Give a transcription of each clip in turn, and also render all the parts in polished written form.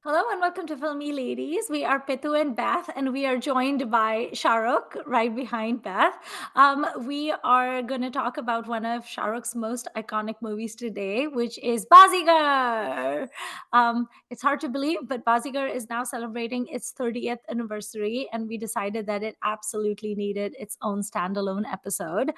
Hello and welcome to Filmi Ladies. We are Pitu and Beth, and we are joined by Shahrukh right behind Beth. We are going to talk about one of Shahrukh's most iconic movies today, which is Baazigar. It's hard to believe, but Baazigar is now celebrating its 30th anniversary, and we decided that it absolutely needed its own standalone episode.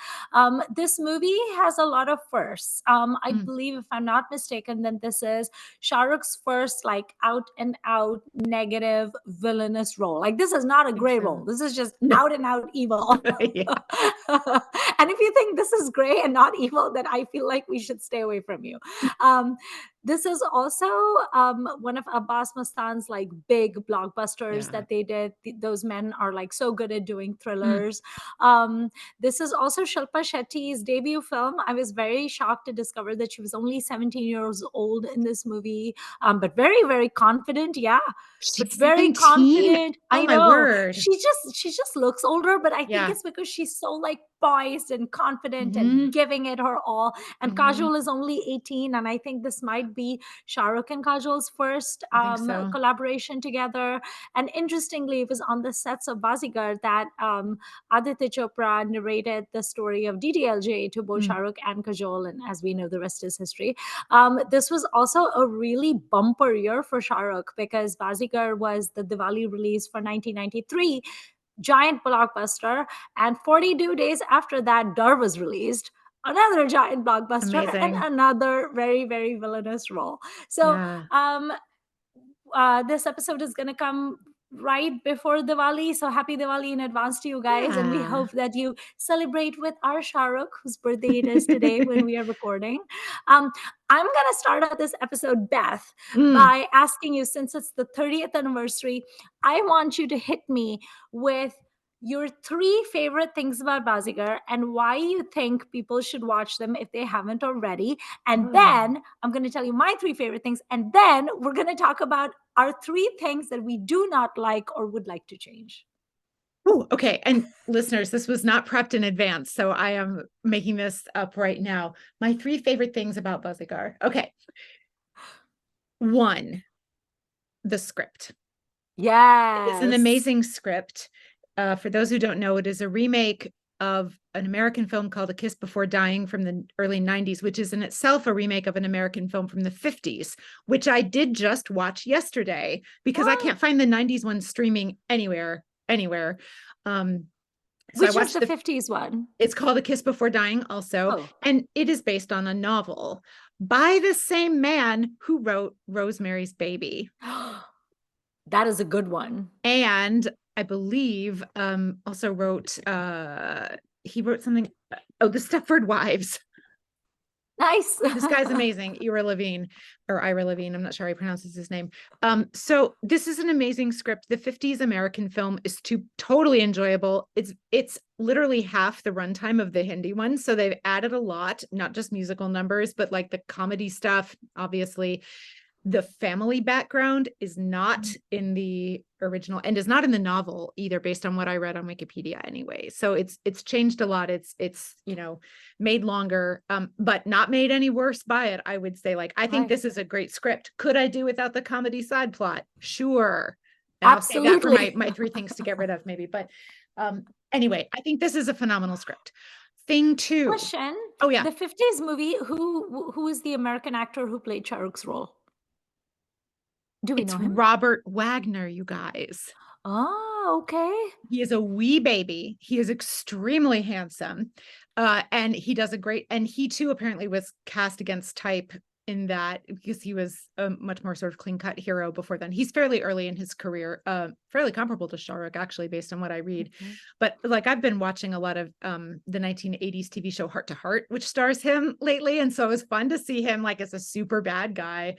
This movie has a lot of firsts. I Mm. believe, if I'm not mistaken, then this is Shahrukh's first like out and out negative villainous role. Like this is not a Think gray so. role. This is just No. out and out evil. Yeah. And if you think this is gray and not evil, then I feel like we should stay away from you. Um, this is also one of Abbas Mastaan's like big blockbusters Yeah. that they did. Those men are like so good at doing Mm. thrillers. This is also Shilpa Shetty's debut film. I was very shocked to discover that she was only 17 years old in this movie, but very, very confident. Yeah, but She's very 17. confident. Oh I my know word. she just looks older, but I think Yeah. it's because she's so like poised and confident and Hmm. giving it her all. And Hmm. Kajol is only 18, and I think this might be Shahrukh and Kajol's first I think so. collaboration together. And interestingly, it was on the sets of Bazigar that Aditya Chopra narrated the story of DDLJ to both Mm. Shahrukh and Kajol, and as we know, the rest is history. This was also a really bumper year for Shahrukh because Bazigar was the Diwali release for 1993, giant blockbuster, and 42 days after that, Dur was released. Another giant blockbuster and Amazing. another very, very villainous role. So, Yeah. um, this episode is going to come right before Diwali. So happy Diwali in advance to you guys. And we Yeah. hope that you celebrate with our Shahrukh, whose birthday it is today when we are recording. Um, I'm going to start out this episode, Beth, Mm. by asking you, since it's the 30th anniversary, I want you to hit me with your three favorite things about Bazigar and why you think people should watch them if they haven't already. And Oh. then I'm going to tell you my three favorite things. And then we're going to talk about our three things that we do not like or would like to change. Ooh, okay. And listeners, this was not prepped in advance, so I am making this up right now. My three favorite things about Buzzigar. Okay. One, the script. It is an Yes. amazing script. For those who don't know, it is a remake of an American film called A Kiss Before Dying from the early 90s, which is in itself a remake of an American film from the 50s, which I did just watch yesterday because I Oh, can't find the 90s one streaming anywhere. So I which is watched the 50s one? it's called A Kiss Before Dying also, Oh, and it is based on a novel by the same man who wrote Rosemary's Baby. that is a good one. And I believe also wrote he wrote something, the Stepford Wives. Nice. This guy's amazing. Ira Levine or Ira Levine. I'm not sure how he pronounces his name. So this is an amazing script. The 50s American film is totally enjoyable. It's literally half the runtime of the Hindi one. So they've added a lot, not just musical numbers, but like the comedy stuff, obviously. The family background is not in the original and is not in the novel either, based on what I read on Wikipedia anyway. So it's changed a lot. It's made longer, but not made any worse by it. I would say, like, I think Right. this is a great script. Could I do without the comedy side plot? Sure. And I'll save that for Absolutely. my three things to get rid of, maybe. But anyway, I think this is a phenomenal script. Thing two. Question. Oh yeah, The 50s movie, who is the American actor who played Shahruk's role? Do we know it's him? Robert Wagner, you guys. Oh, okay. He is a wee baby. He is extremely handsome. And he does a great, and he too apparently was cast against type in that because he was a much more sort of clean cut hero before then. He's fairly early in his career, fairly comparable to Shahrukh, actually, based on what I read. Okay. But like I've been watching a lot of the 1980s TV show Heart to Heart, which stars him lately. And so it was fun to see him like as a super bad guy.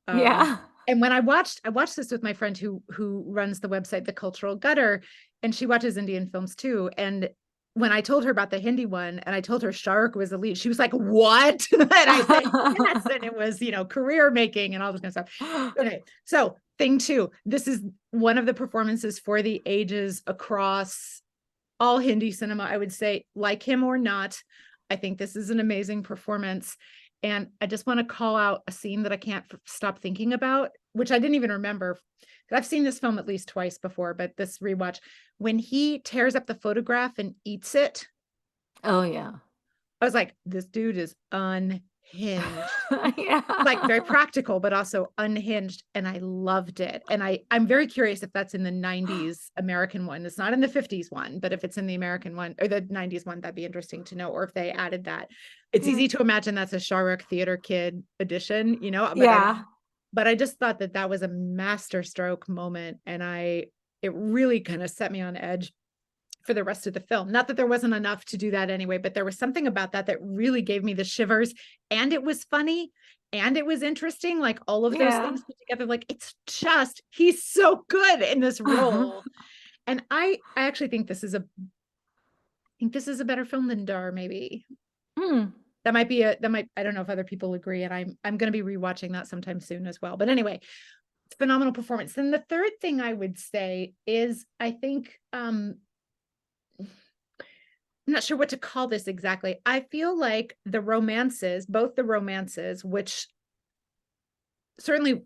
Um, Yeah. and when I watched this with my friend who runs the website The Cultural Gutter, and she watches Indian films too. And when I told her about the Hindi one and I told her Shark was the lead, she was like, "What?" And I said, "Yes." And it was, career making and all this kind of stuff. Okay. So thing two, this is one of the performances for the ages across all Hindi cinema, I would say, like him or not. I think this is an amazing performance. And I just want to call out a scene that I can't stop thinking about. which I didn't even remember. I've seen this film at least twice before, but this rewatch, when he tears up the photograph and eats it, Oh yeah. I was like, this dude is unhinged. Like very Yeah. practical, but also unhinged. And I loved it. And I'm very curious if that's in the 90s American one. It's not in the 50s one, but if it's in the American one or the 90s one, that'd be interesting to know. Or if they added that. It's easy Mm. to imagine that's a Sharuk theater kid edition, you know, Yeah. but I just thought that that was a masterstroke moment. And it really kind of set me on edge for the rest of the film. Not that there wasn't enough to do that anyway, but there was something about that that really gave me the shivers, and it was funny and it was interesting, like all of those Yeah. things put together. Like it's just, he's so good in this role. And I actually think this is a better film than Dar, maybe. Hmm. I don't know if other people agree, and I'm going to be rewatching that sometime soon as well. But anyway, phenomenal performance. Then the third thing I would say is I think I'm not sure what to call this exactly. I feel like both the romances, which certainly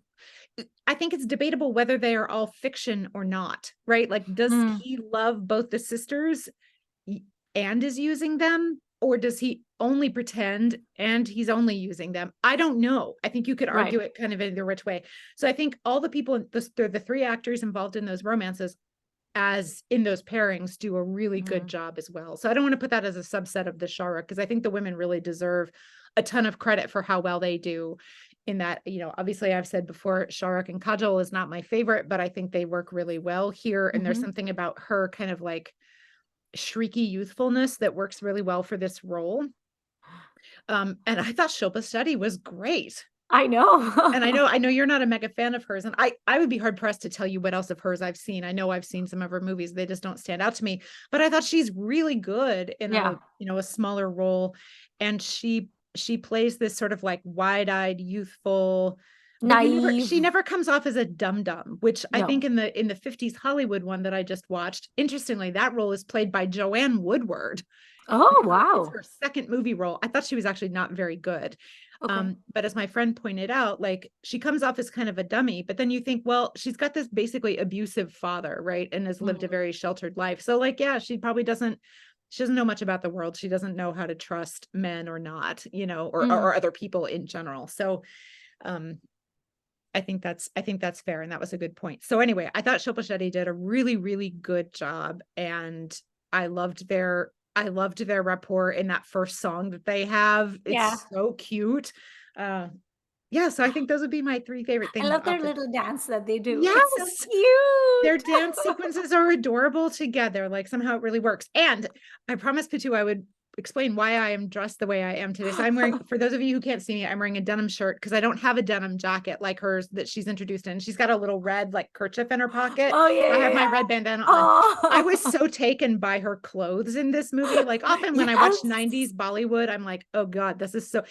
I think it's debatable whether they are all fiction or not, right? Like, does Hmm. he love both the sisters and is using them? Or does he only pretend and he's only using them? I don't know. I think you could Right. argue it kind of in the which way. So I think all the people, the three actors involved in those romances, as in those pairings, do a really good Hmm. job as well. So I don't want to put that as a subset of the Sharuk, because I think the women really deserve a ton of credit for how well they do in that. Obviously I've said before, Sharuk and Kajol is not my favorite, but I think they work really well here. And there's Hmm. something about her kind of like shrieky youthfulness that works really well for this role. And I thought Shilpa Shetty was great. I And know. I know you're not a mega fan of hers, and I would be hard pressed to tell you what else of hers I've seen. I know I've seen some of her movies; they just don't stand out to me. But I thought she's really good in Yeah. a smaller role, and she plays this sort of like wide eyed, youthful, but she Naive. never comes off as a dum dum, which I think No. in the 50s Hollywood one that I just watched, interestingly, that role is played by Joanne Woodward. Oh It's wow. her second movie role. I thought she was actually not very good. Okay. But as my friend pointed out, like she comes off as kind of a dummy, but then you think, well, she's got this basically abusive father, right? And has lived a Mhm. very sheltered life. So like, yeah, she doesn't know much about the world. She doesn't know how to trust men or not, Mm. or other people in general. So um I think that's fair. And that was a good point. So anyway, I thought Shilpa Shetty did a really, really good job. And I loved their rapport in that first song that they have. Yeah. It's so cute. Uh yeah, so I think those would be my three favorite I things love off their the little dance that they do. It's so Yes. Their cute. dance sequences are adorable together. Like somehow it really works. And I promised Pitu I would explain why I am dressed the way I am today. So I'm wearing, for those of you who can't see me, I'm wearing a denim shirt because I don't have a denim jacket like hers that she's introduced in. She's got a little red like kerchief in her pocket. Oh So I have yeah, my yeah. red bandana on. I was Oh so taken by her clothes in this movie. Like often when I watch yes. 90s Bollywood, I'm like, oh God, this is so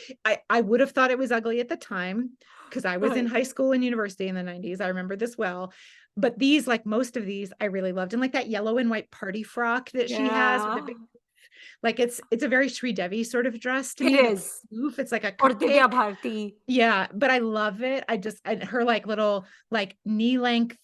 I would have thought it was ugly at the time because I was in Right. high school and university in the 90s. I remember this well, but these, like most of these, I really loved. And like that yellow and white party frock that she has with a Yeah. big, like it's a very Sri Devi sort of dress to It me. The is. poof, it's like a Or Divya cupcake. Bharti. Yeah, but I love it. And her like little like knee length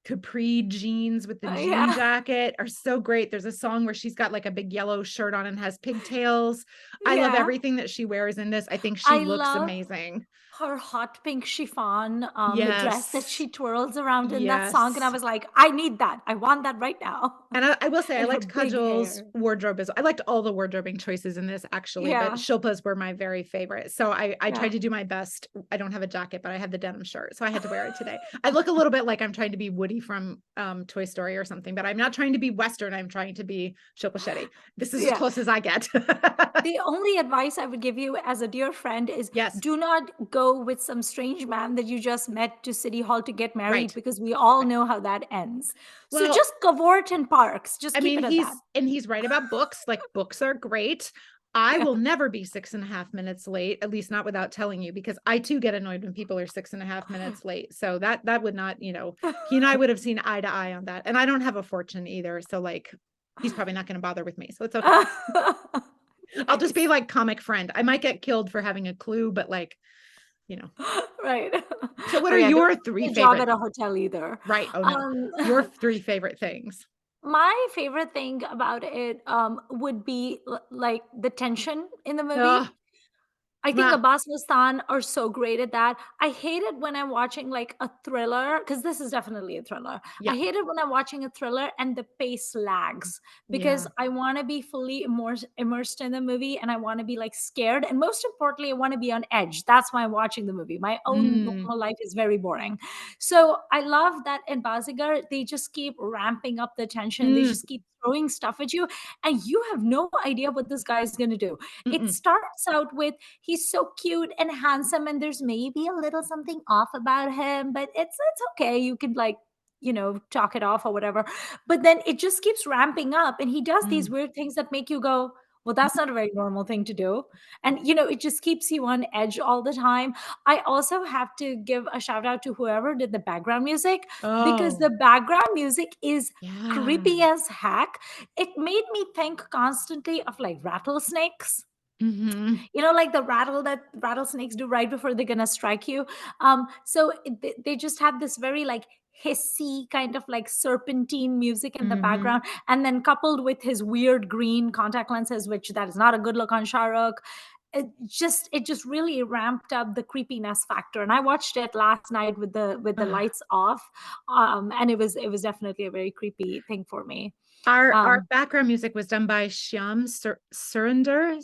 capri jeans with the jean Yeah. jacket are so great. There's a song where she's got like a big yellow shirt on and has pigtails. I love Yeah. everything that she wears in this. I think she I looks love amazing. her hot pink chiffon dress that Yes. she twirls around in that song. And I Yes. was like, I need that. I want that right now. And I will say I And her liked big Kajol's hair. wardrobe I liked all the wardrobing choices in this actually, but Yeah. Shilpa's were my very favorite. So I tried Yeah. to do my best. I don't have a jacket, but I have the denim shirt, so I had to wear it today. I look a little bit like I'm trying to be Woody from Toy Story or something, but I'm not trying to be Western. I'm trying to be Shilpa Shetty. This is as Yeah. close as I get. The only advice I would give you as a dear friend is Yes, do not go with some strange man that you just met to City Hall to get married right. because we all Right. know how that ends. So Well, just cavort in parks. Just I keep mean, it at that. he's right about books. Like books are great. I Yeah. will never be 6.5 minutes late, at least not without telling you, because I too get annoyed when people are 6.5 minutes late. So that would not, he and I would have seen eye to eye on that. And I don't have a fortune either. So like he's probably not going to bother with me. So it's okay. I'll just be Nice. like comic friend. I might get killed for having a clue, but like you know. Right. So what Oh are yeah, don't your get three a job favorite at a hotel either. right, oh no. Um, Your 3 favorite things? my favorite thing about it would be like the tension in the movie. Ugh, I think mwah, Abbas Mastaan are so great at that. I hate it when I'm watching like a thriller because this is definitely a thriller. yeah, I hate it when I'm watching a thriller and the pace lags because yeah. I want to be fully immersed in the movie and I want to be like scared. And most importantly, I want to be on edge. That's why I'm watching the movie. My own Mm, normal life is very boring. So I love that in Bazigar, they just keep ramping up the tension. They mm, just keep throwing stuff at you, and you have no idea what this guy is going to do. It mm-mm. starts out with he's so cute and handsome and there's maybe a little something off about him, but it's okay, you could like talk it off or whatever. But then it just keeps ramping up and he does these Mm. weird things that make you go, well, that's not a very normal thing to do. And it just keeps you on edge all the time. I also have to give a shout out to whoever did the background music, because Oh, the background music is yeah. creepy as heck. It made me think constantly of like rattlesnakes, Mhm. like the rattle that rattlesnakes do right before they're gonna strike you. So they just have this very like hissy kind of like serpentine music in the Mhm. background, and then coupled with his weird green contact lenses, which that is not a good look on Shahrukh. It just really ramped up the creepiness factor, and I watched it last night with the Ugh. lights off, and it was definitely a very creepy thing for me. Our um background music was done by Shyam Surinder,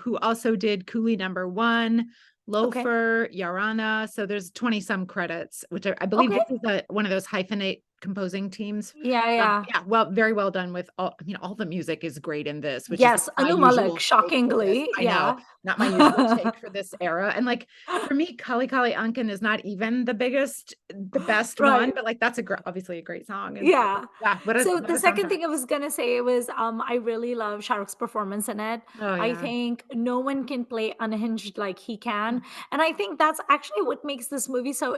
who also did Coolie Number One, okay, Loafer, Yarana. So there's 20 some credits, which I believe okay, this is one of those hyphenate composing teams. yeah, yeah. Yeah, well, very well done with all. I mean, all the music is great in this, which is Yes, not my Anu Malik, usual take for this. shockingly, I know, yeah. not my usual take for this era. And like for me, Kali Kali Ankan is not even the best one, Right, but like that's obviously a great song. And so yeah. yeah, So what the a second soundtrack. thing I was gonna say was, I really love Shahrukh's performance in it. Oh I yeah. think no one can play unhinged like he can, and I think that's actually what makes this movie so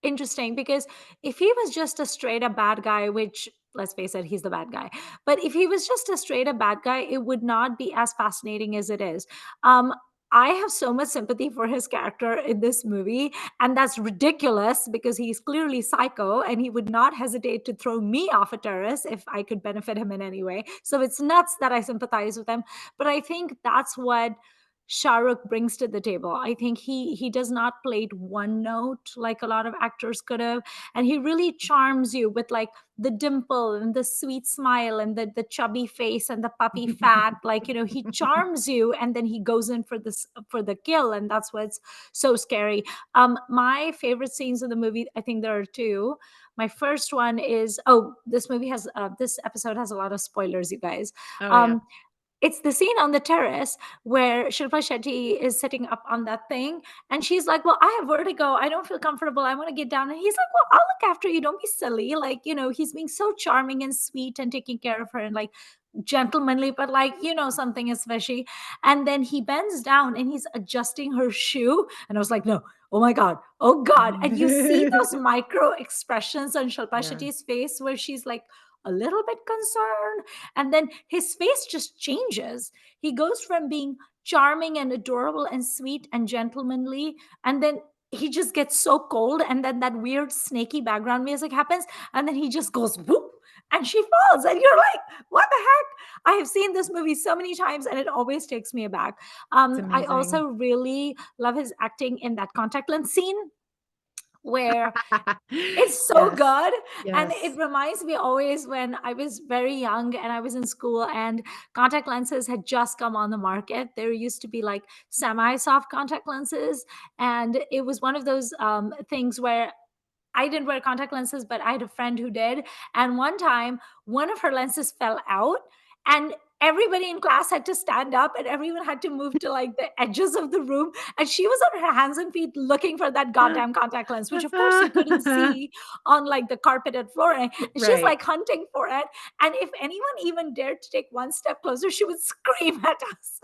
interesting, because if he was just a straight up bad guy, which let's face it, he's the bad guy, but if he was just a straight up bad guy, it would not be as fascinating as it is. Um, I have so much sympathy for his character in this movie, and that's ridiculous because he's clearly psycho and he would not hesitate to throw me off a terrace if I could benefit him in any way. So it's nuts that I sympathize with him, but I think that's what Shahrukh brings to the table. I think he does not play it one note like a lot of actors could have, and he really charms you with like the dimple and the sweet smile and the chubby face and the puppy fat. Like he charms you, and then he goes in for this for the kill, and that's what's so scary. My favorite scenes in the movie, I think there are two. My first one is, this episode has a lot of spoilers, you guys. Oh yeah. Um, it's the scene on the terrace where Shilpa Shetty is sitting up on that thing, and she's like, "Well, I have vertigo. I don't feel comfortable. I want to get down." And he's like, "Well, I'll look after you. Don't be silly." Like, he's being so charming and sweet and taking care of her and like gentlemanly, but like, something is fishy. And then he bends down and he's adjusting her shoe. And I was like, no, oh my God, oh God. And you see those micro expressions on Shilpa Yeah. Shetty's face where she's like, a little bit concerned, and then his face just changes. He goes from being charming and adorable and sweet and gentlemanly, and then he just gets so cold, and then that weird snaky background music happens, and then he just goes whoop, and she falls, and you're like, what the heck? I have seen this movie so many times and it always takes me aback. It's I also amazing. really love his acting in that contact lens scene where it's so Yes. good. And it Yes. reminds me always when I was very young and I was in school and contact lenses had just come on the market. There used to be like semi soft contact lenses. And it was one of those things where I didn't wear contact lenses, but I had a friend who did. And one time, one of her lenses fell out, and everybody in class had to stand up, and everyone had to move to like the edges of the room. And she was on her hands and feet looking for that goddamn contact lens, which of course you couldn't see on like the carpeted floor. And she's Right. like hunting for it. And if anyone even dared to take one step closer, she would scream at us.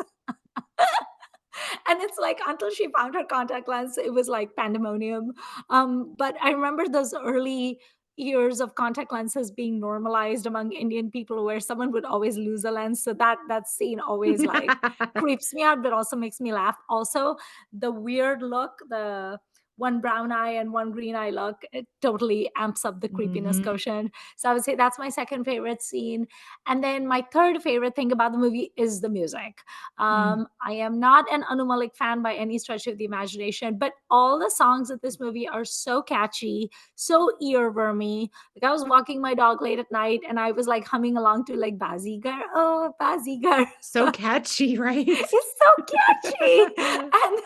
And it's like until she found her contact lens, it was like pandemonium. But I remember those early years of contact lenses being normalized among Indian people, where someone would always lose a lens. So that scene always like creeps me out, but also makes me laugh. Also, the weird look, the one brown eye and one green eye look, it totally amps up the creepiness Mhm. quotient. So I would say that's my second favorite scene. And then my third favorite thing about the movie is the music. Mm. I am not an Anu Malik fan by any stretch of the imagination, but all the songs of this movie are so catchy, so earwormy. Like I was walking my dog late at night and I was like humming along to like Baazigar, oh Baazigar. So catchy, right? It's so catchy. And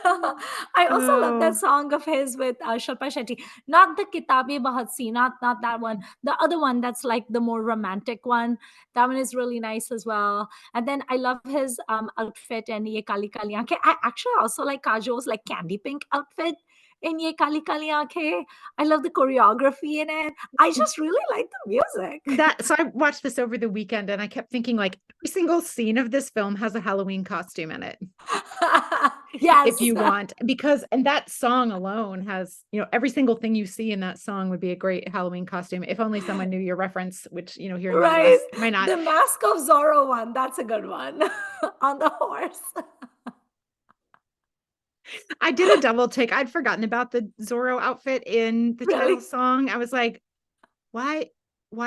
I also love that Oh. song of his with Shilpa Shetty. Not the Kitabi Bahat Si, not that one. The other one that's like the more romantic one. That one is really nice as well. And then I love his outfit and Ye Kali Kali Aankhein. I actually also like Kajol's like candy pink outfit in Ye Kali Kali Aankhein. I love the choreography in it. I just really like the music. That so I watched this over the weekend and I kept thinking like every single scene of this film has a Halloween costume in it. If Yes. you want, because and that song alone has, every single thing you see in that song would be a great Halloween costume. If only someone knew your reference, which, here in the Right. US might not. The Mask of Zorro one. That's a good one. On the horse. I did a double take. I'd forgotten about the Zorro outfit in the title Really? song. I was like, why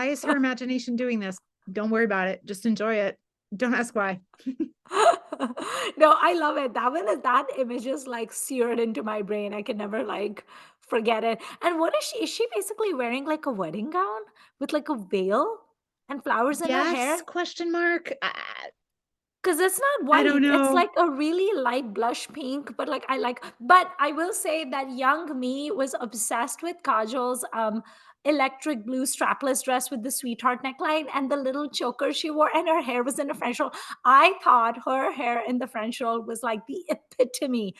is her imagination doing this? Don't worry about it. Just enjoy it. Don't ask why. No, I love it. That image is like seared into my brain. I can never like forget it. And what is she? Is she basically wearing like a wedding gown with like a veil and flowers in her hair? Yes, question mark. Because it's not I don't white, it's know. like a really light blush pink, but like but I will say that young me was obsessed with Kajol's electric blue strapless dress with the sweetheart neckline and the little choker she wore, and her hair was in a French roll. I thought her hair in the French roll was like the epitome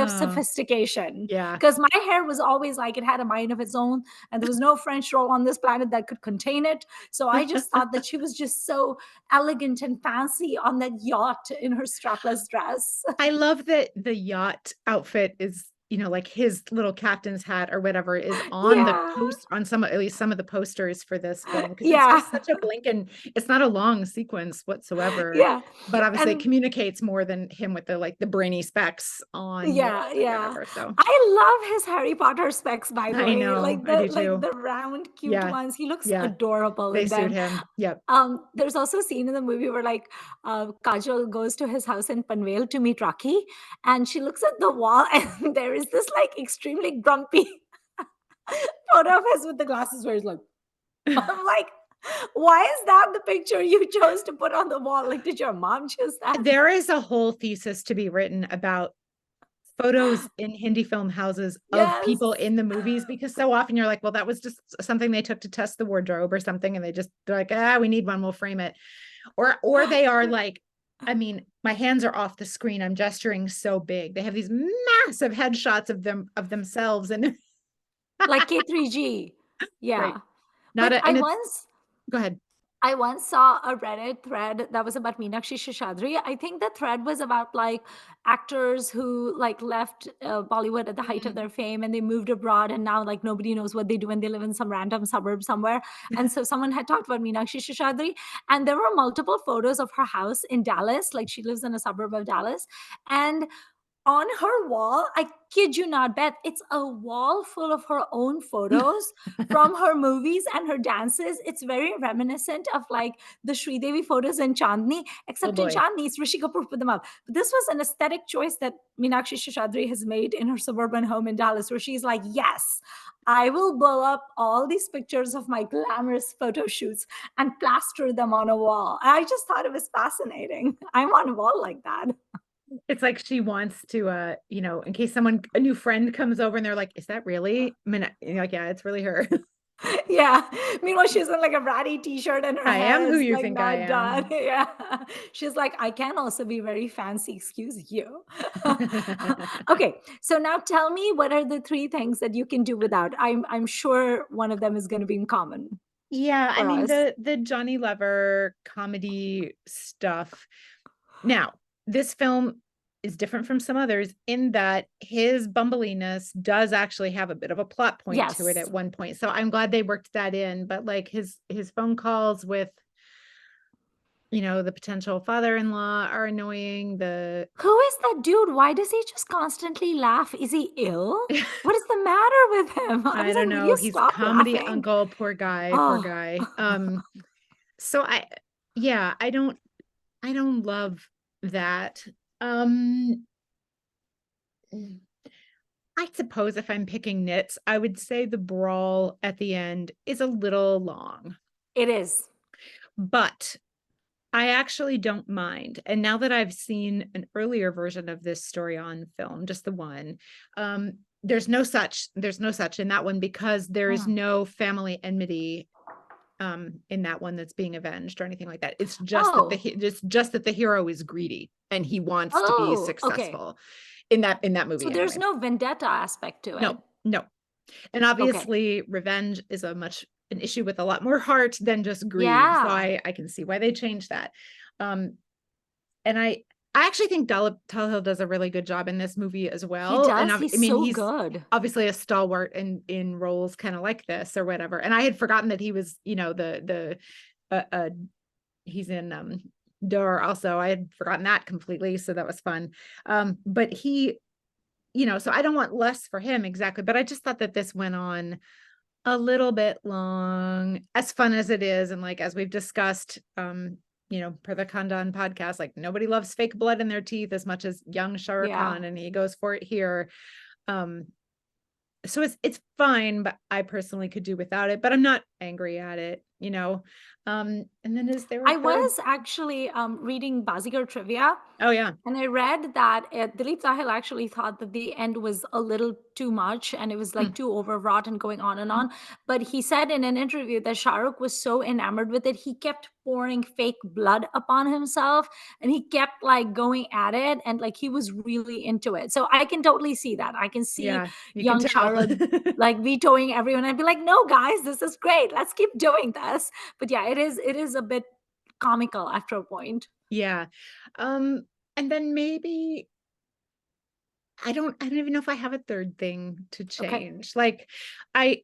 of Ah, sophistication. yeah. Because my hair was always like it had a mind of its own, and there was no French roll on this planet that could contain it. So I just thought that she was just so elegant and fancy on that yacht in her strapless dress. I love that the yacht outfit is, like his little captain's hat or whatever is on the Yeah. post on some at least some of the posters for this film because it's Yeah. just such a blink and it's not a long sequence whatsoever. Yeah. But obviously it And communicates more than him with the brainy specs on the yeah, walls or yeah. whatever. So I love his Harry Potter specs, by the I way. know, I do Like too. the round, cute Yeah, ones. He looks yeah, adorable they in suit them. him. Yep. There's also a scene in the movie where like Kajol goes to his house in Panvel to meet Rakhee, and she looks at the wall, and there is this like extremely grumpy photo of his with the glasses where he's like, I'm like, why is that the picture you chose to put on the wall? Like, did your mom choose that? There is a whole thesis to be written about photos in Hindi film houses of Yes. people in the movies because so often you're like, well, that was just something they took to test the wardrobe or something, and they're like, we need one, we'll frame it. Or they are like, I mean, my hands are off the screen. I'm gesturing so big. They have these massive headshots of themselves and Like K3G. right. Yeah. Not But a and it's go ahead. I once saw a Reddit thread that was about Meenakshi Shashadri. I think the thread was about like actors who like left Bollywood at the height of Mm. their fame and they moved abroad and now like nobody knows what they do and they live in some random suburb somewhere. And so someone had talked about Meenakshi Shashadri and there were multiple photos of her house in Dallas. Like she lives in a suburb of Dallas. And on her wall, I kid you not, Beth, it's a wall full of her own photos from her movies and her dances. It's very reminiscent of like the Sridevi photos in Chandni, Oh except in boy. Chandni, it's Rishi Kapoor put them up. But this was an aesthetic choice that Meenakshi Shashadri has made in her suburban home in Dallas, where she's like, yes, I will blow up all these pictures of my glamorous photo shoots and plaster them on a wall. I just thought it was fascinating. I want a wall like that. It's like she wants to in case a new friend comes over and they're like, is that really? I mean, you're like, yeah, it's really her. Yeah. Meanwhile, she's in like a ratty t-shirt and her I am hair who is you like think I not done. am. Yeah. She's like, I can also be very fancy. Excuse you. Okay. So now tell me what are the three things that you can do without? I'm sure one of them is going to be in common Yeah, I for mean us. the Johnny Lever comedy stuff. Now, this film is different from some others in that his bumbliness does actually have a bit of a plot point to it Yes. at one point. So I'm glad they worked that in, but like his phone calls with, the potential father-in-law are annoying. The Who is that dude? Why does he just constantly laugh? Is he ill? What is the matter with him? I I was don't like, will know, you he's stop comedy laughing? uncle, poor guy, poor Oh, guy. So yeah, I don't love that. Um I suppose if I'm picking nits, I would say the brawl at the end is a little long, it is. but I actually don't mind. And now that I've seen an earlier version of this story on film, just the one, there's no such in that one because there is Mm. no family enmity in that one that's being avenged or anything like that. It's just that Oh, the hero is greedy and he wants to be oh, okay. successful in that So movie there's anyway. no vendetta aspect to it. No, no. And Okay. obviously revenge is an issue with a lot more heart than just greed. So Yeah, I can see why they changed that. Um and I actually think Talhill does a really good job in this movie as he well. And does. I He's mean, so he's good. obviously a stalwart in roles kind of like this or whatever. And I had forgotten that he was, he's in Door also. I had forgotten that completely, so that was fun. But he, so I don't want less for him exactly, but I just thought that this went on a little bit long, as fun as it is. And like, as we've discussed, per the Khandan podcast, like nobody loves fake blood in their teeth as much as young Shah Rukh Yeah. Khan, and he goes for it here. Um, so it's fine, but I personally could do without it, but I'm not angry at it. And then is there a I third? was actually reading Baazigar trivia. Oh yeah. And I read that Dilip Sahil actually thought that the end was a little too much and it was like Hmm. too overwrought and going on and Hmm. on. But he said in an interview that Shah Rukh was so enamored with it, he kept pouring fake blood upon himself and he kept like going at it and like he was really into it. So I can totally see that. I can see Yeah, you can young Shah tell. Rukh like vetoing everyone and be like, no, guys, this is great. Let's keep doing this. But yeah, it is a bit comical after a point. Yeah. And then maybe I don't even know if I have a third thing to Okay. change. Like I,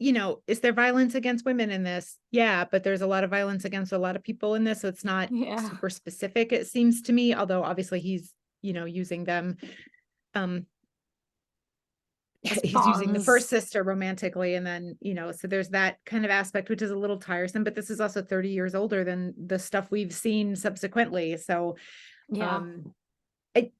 is there violence against women in this? Yeah, but there's a lot of violence against a lot of people in this, so it's not Yeah. super specific, it seems to me, although obviously he's, using them. Um, As he's using the first pawns. sister romantically, and then, so there's that kind of aspect, which is a little tiresome, but this is also 30 years older than the stuff we've seen subsequently. So, Yeah. um, I,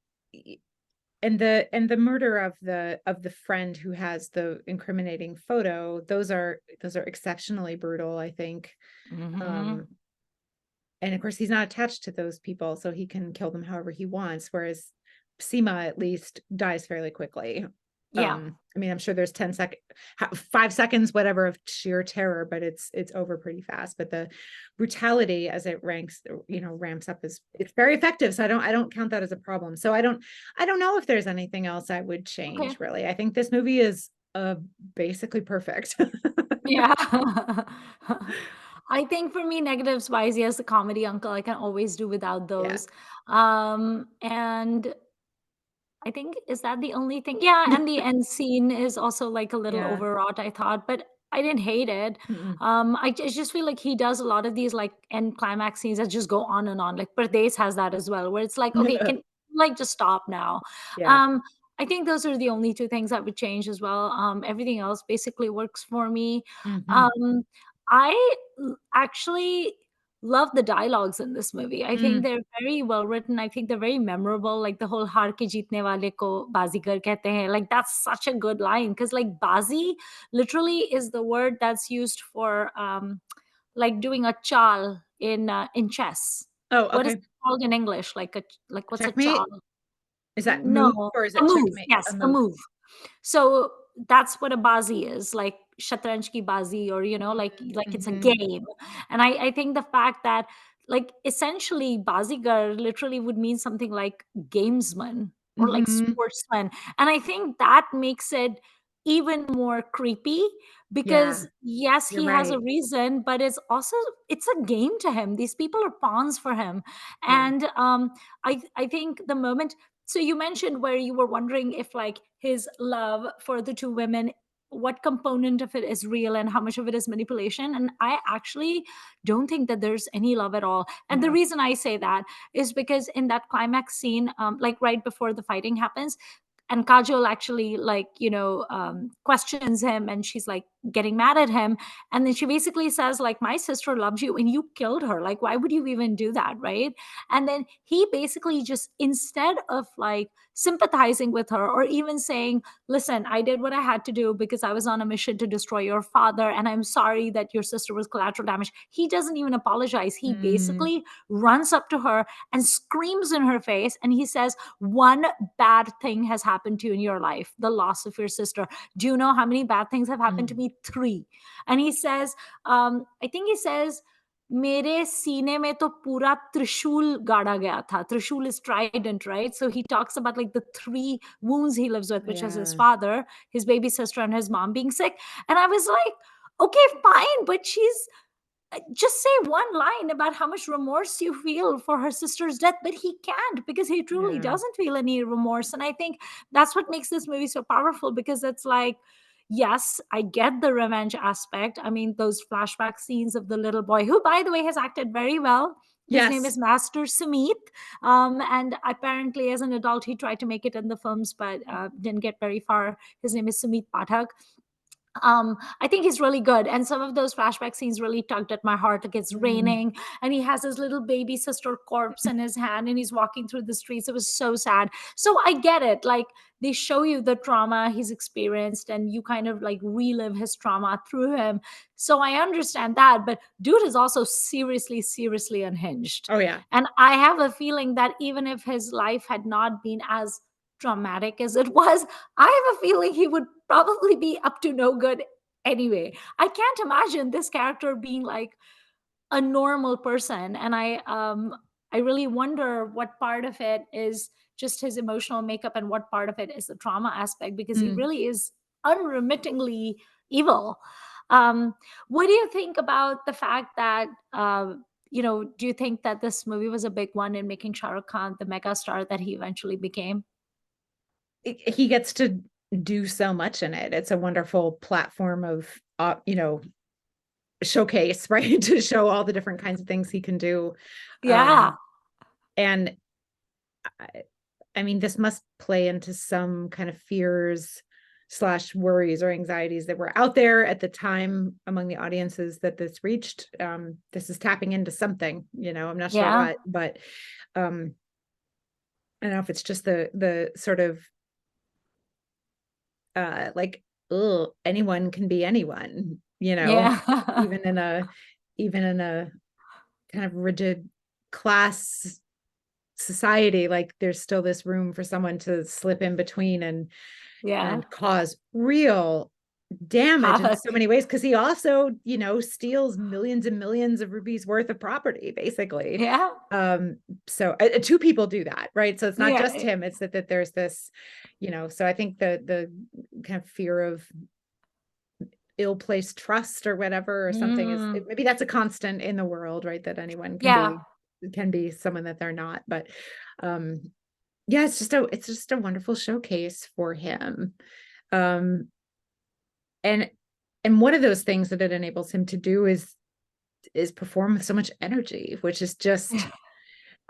and the murder of the friend who has the incriminating photo, those are exceptionally brutal, I think. Mhm. um and of course he's not attached to those people, so he can kill them however he wants, whereas Seema at least dies fairly quickly. Yeah. I mean, I'm sure there's 10 second 5 seconds whatever of sheer terror, but it's over pretty fast. But the brutality as it ramps up, is it's very effective, so I don't count that as a problem. So I don't know if there's anything else I would Okay. change, really. I think this movie is basically perfect. Yeah. I think for me, negatives wise, yes, the comedy uncle, I can always do without Yeah. those. And I think is that the only thing? Yeah, and the end scene is also like a little Yeah. overwrought, I thought, but I didn't hate it. Mm-mm. I just feel like he does a lot of these like end climax scenes that just go on and on. Like Perdes has that as well, where it's like, okay, can like just stop now. Yeah. Um, I think those are the only two things that would change as well. Everything else basically works for me. Hmm. Um, I actually love the dialogues in this movie. I think Mm. they're very well written. I think they're very memorable. Like the whole "हार के जीतने वाले को बाजीगर कहते हैं." Like that's such a good line because like bazi literally is the word that's used for like doing a chal in chess. Oh, What is okay. it called in English? Like what's a chal? Checkmate. Is that move No, or is a it move. checkmate? A Yes, a move. move. So that's what a bazi is, like shatranj ki bazi, or like it's a Mm-hmm. game. And I think the fact that like essentially bazigar literally would mean something like gamesman or like Mm-hmm. sportsman. And I think that makes it even more creepy Yeah, because yes, you're he has a right. reason, but it's a game to him. These people are pawns for him. Yeah. And I think the moment So you mentioned where you were wondering if like his love for the two women, what component of it is real and how much of it is manipulation. And I actually don't think that there's any love at all. And the No. reason I say that is because in that climax scene, like right before the fighting happens, and Kajol actually like questions him, and she's like getting mad at him, and then she basically says like, my sister loves you and you killed her, like why would you even do that, right? And then he basically just, instead of like sympathizing with her or even saying, listen, I did what I had to do because I was on a mission to destroy your father and I'm sorry that your sister was collateral damage, he doesn't even apologize. He Mm, basically runs up to her and screams in her face, and he says, one bad thing has happened to you in your life, the loss of your sister. Do you know how many bad things have happened to mm. me? Three. And he says, I think he says, मेरे सीने में तो पूरा त्रिशूल गाड़ा गया था. Trishul is trident, right? So he talks about like the three wounds he lives with, which is his Yeah. father, his baby sister, and his mom being sick. And I was like, okay, fine, but she's just say one line about how much remorse you feel for her sister's death, but he can't because he truly Yeah. doesn't feel any remorse. And I think that's what makes this movie so powerful, because it's like, yes, I get the revenge aspect. I mean, those flashback scenes of the little boy, who by the way has acted very well. His name Yes. is Master Sumit, and apparently as an adult he tried to make it in the films but didn't get very far. His name is Sumit Pathak. I think he's really good, and some of those flashback scenes really tugged at my heart. Like it's Mm. raining and he has his little baby sister corpse in his hand and he's walking through the streets. It was so sad. So I get it, like they show you the trauma he's experienced and you kind of like relive his trauma through him. So I understand that, but dude is also seriously unhinged. Oh yeah. And I have a feeling that even if his life had not been as traumatic as it was, I have a feeling he would probably be up to no good anyway. I can't imagine this character being like a normal person, and I really wonder what part of it is just his emotional makeup and what part of it is the trauma aspect, because he Mm. really is unremittingly evil. Um, what do you think about the fact that do you think that this movie was a big one in making Shah Rukh Khan the mega star that he eventually became? He gets to do so much in it. It's a wonderful platform of, showcase, right? To show all the different kinds of things he can do. Yeah. Um, and I, I mean, this must play into some kind of fears slash worries or anxieties that were out there at the time among the audiences that this reached. This is tapping into something, I'm not sure Yeah. what, but um, I don't know if it's just the sort of like, oh, anyone can be anyone, Yeah. even in a even in a kind of rigid class society, like there's still this room for someone to slip in between Yeah. and cause real damage in Havoc. so many ways, because he also, steals millions and millions of rupees worth of property, basically. Yeah. um so two people do that, right? So it's not Yeah. just him, it's that there's this, so I think the kind of fear of ill-placed trust or whatever or something is, Mm. maybe that's a constant in the world, right? That anyone Yeah. can be someone that they're not. But um yeah, it's just a wonderful showcase for him. um and one of those things that it enables him to do is perform with so much energy, which is just,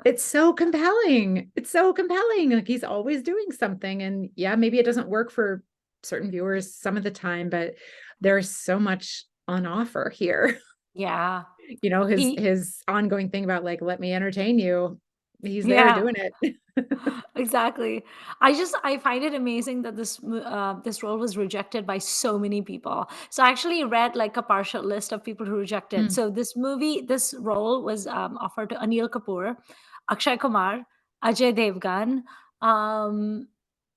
it's so compelling. It's so compelling. Like he's always doing something. And yeah, maybe it doesn't work for certain viewers some of the time, but there's so much on offer here. Yeah. His He, his ongoing thing about like, let me entertain you. He's there yeah. doing it. Exactly. I find it amazing that this role was rejected by so many people. So I actually read like a partial list of people who rejected. Mm. So this role was offered to Anil Kapoor, Akshay Kumar, Ajay Devgan, um,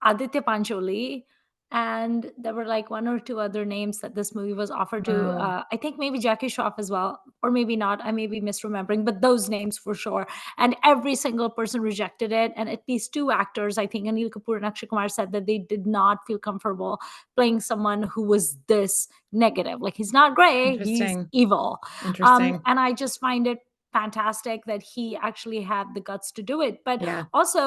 Aditya Pancholi, and there were like one or two other names that this movie was offered to. Wow. I think maybe Jackie Shroff as well, or maybe not. I may be misremembering, but those names for sure. And every single person rejected it. And at least two actors, I think Anil Kapoor and Akshay Kumar, said that they did not feel comfortable playing someone who was this negative. Like he's not gray, he's Interesting. evil. Interesting. And I just find it fantastic that he actually had the guts to do it. But Yeah. also,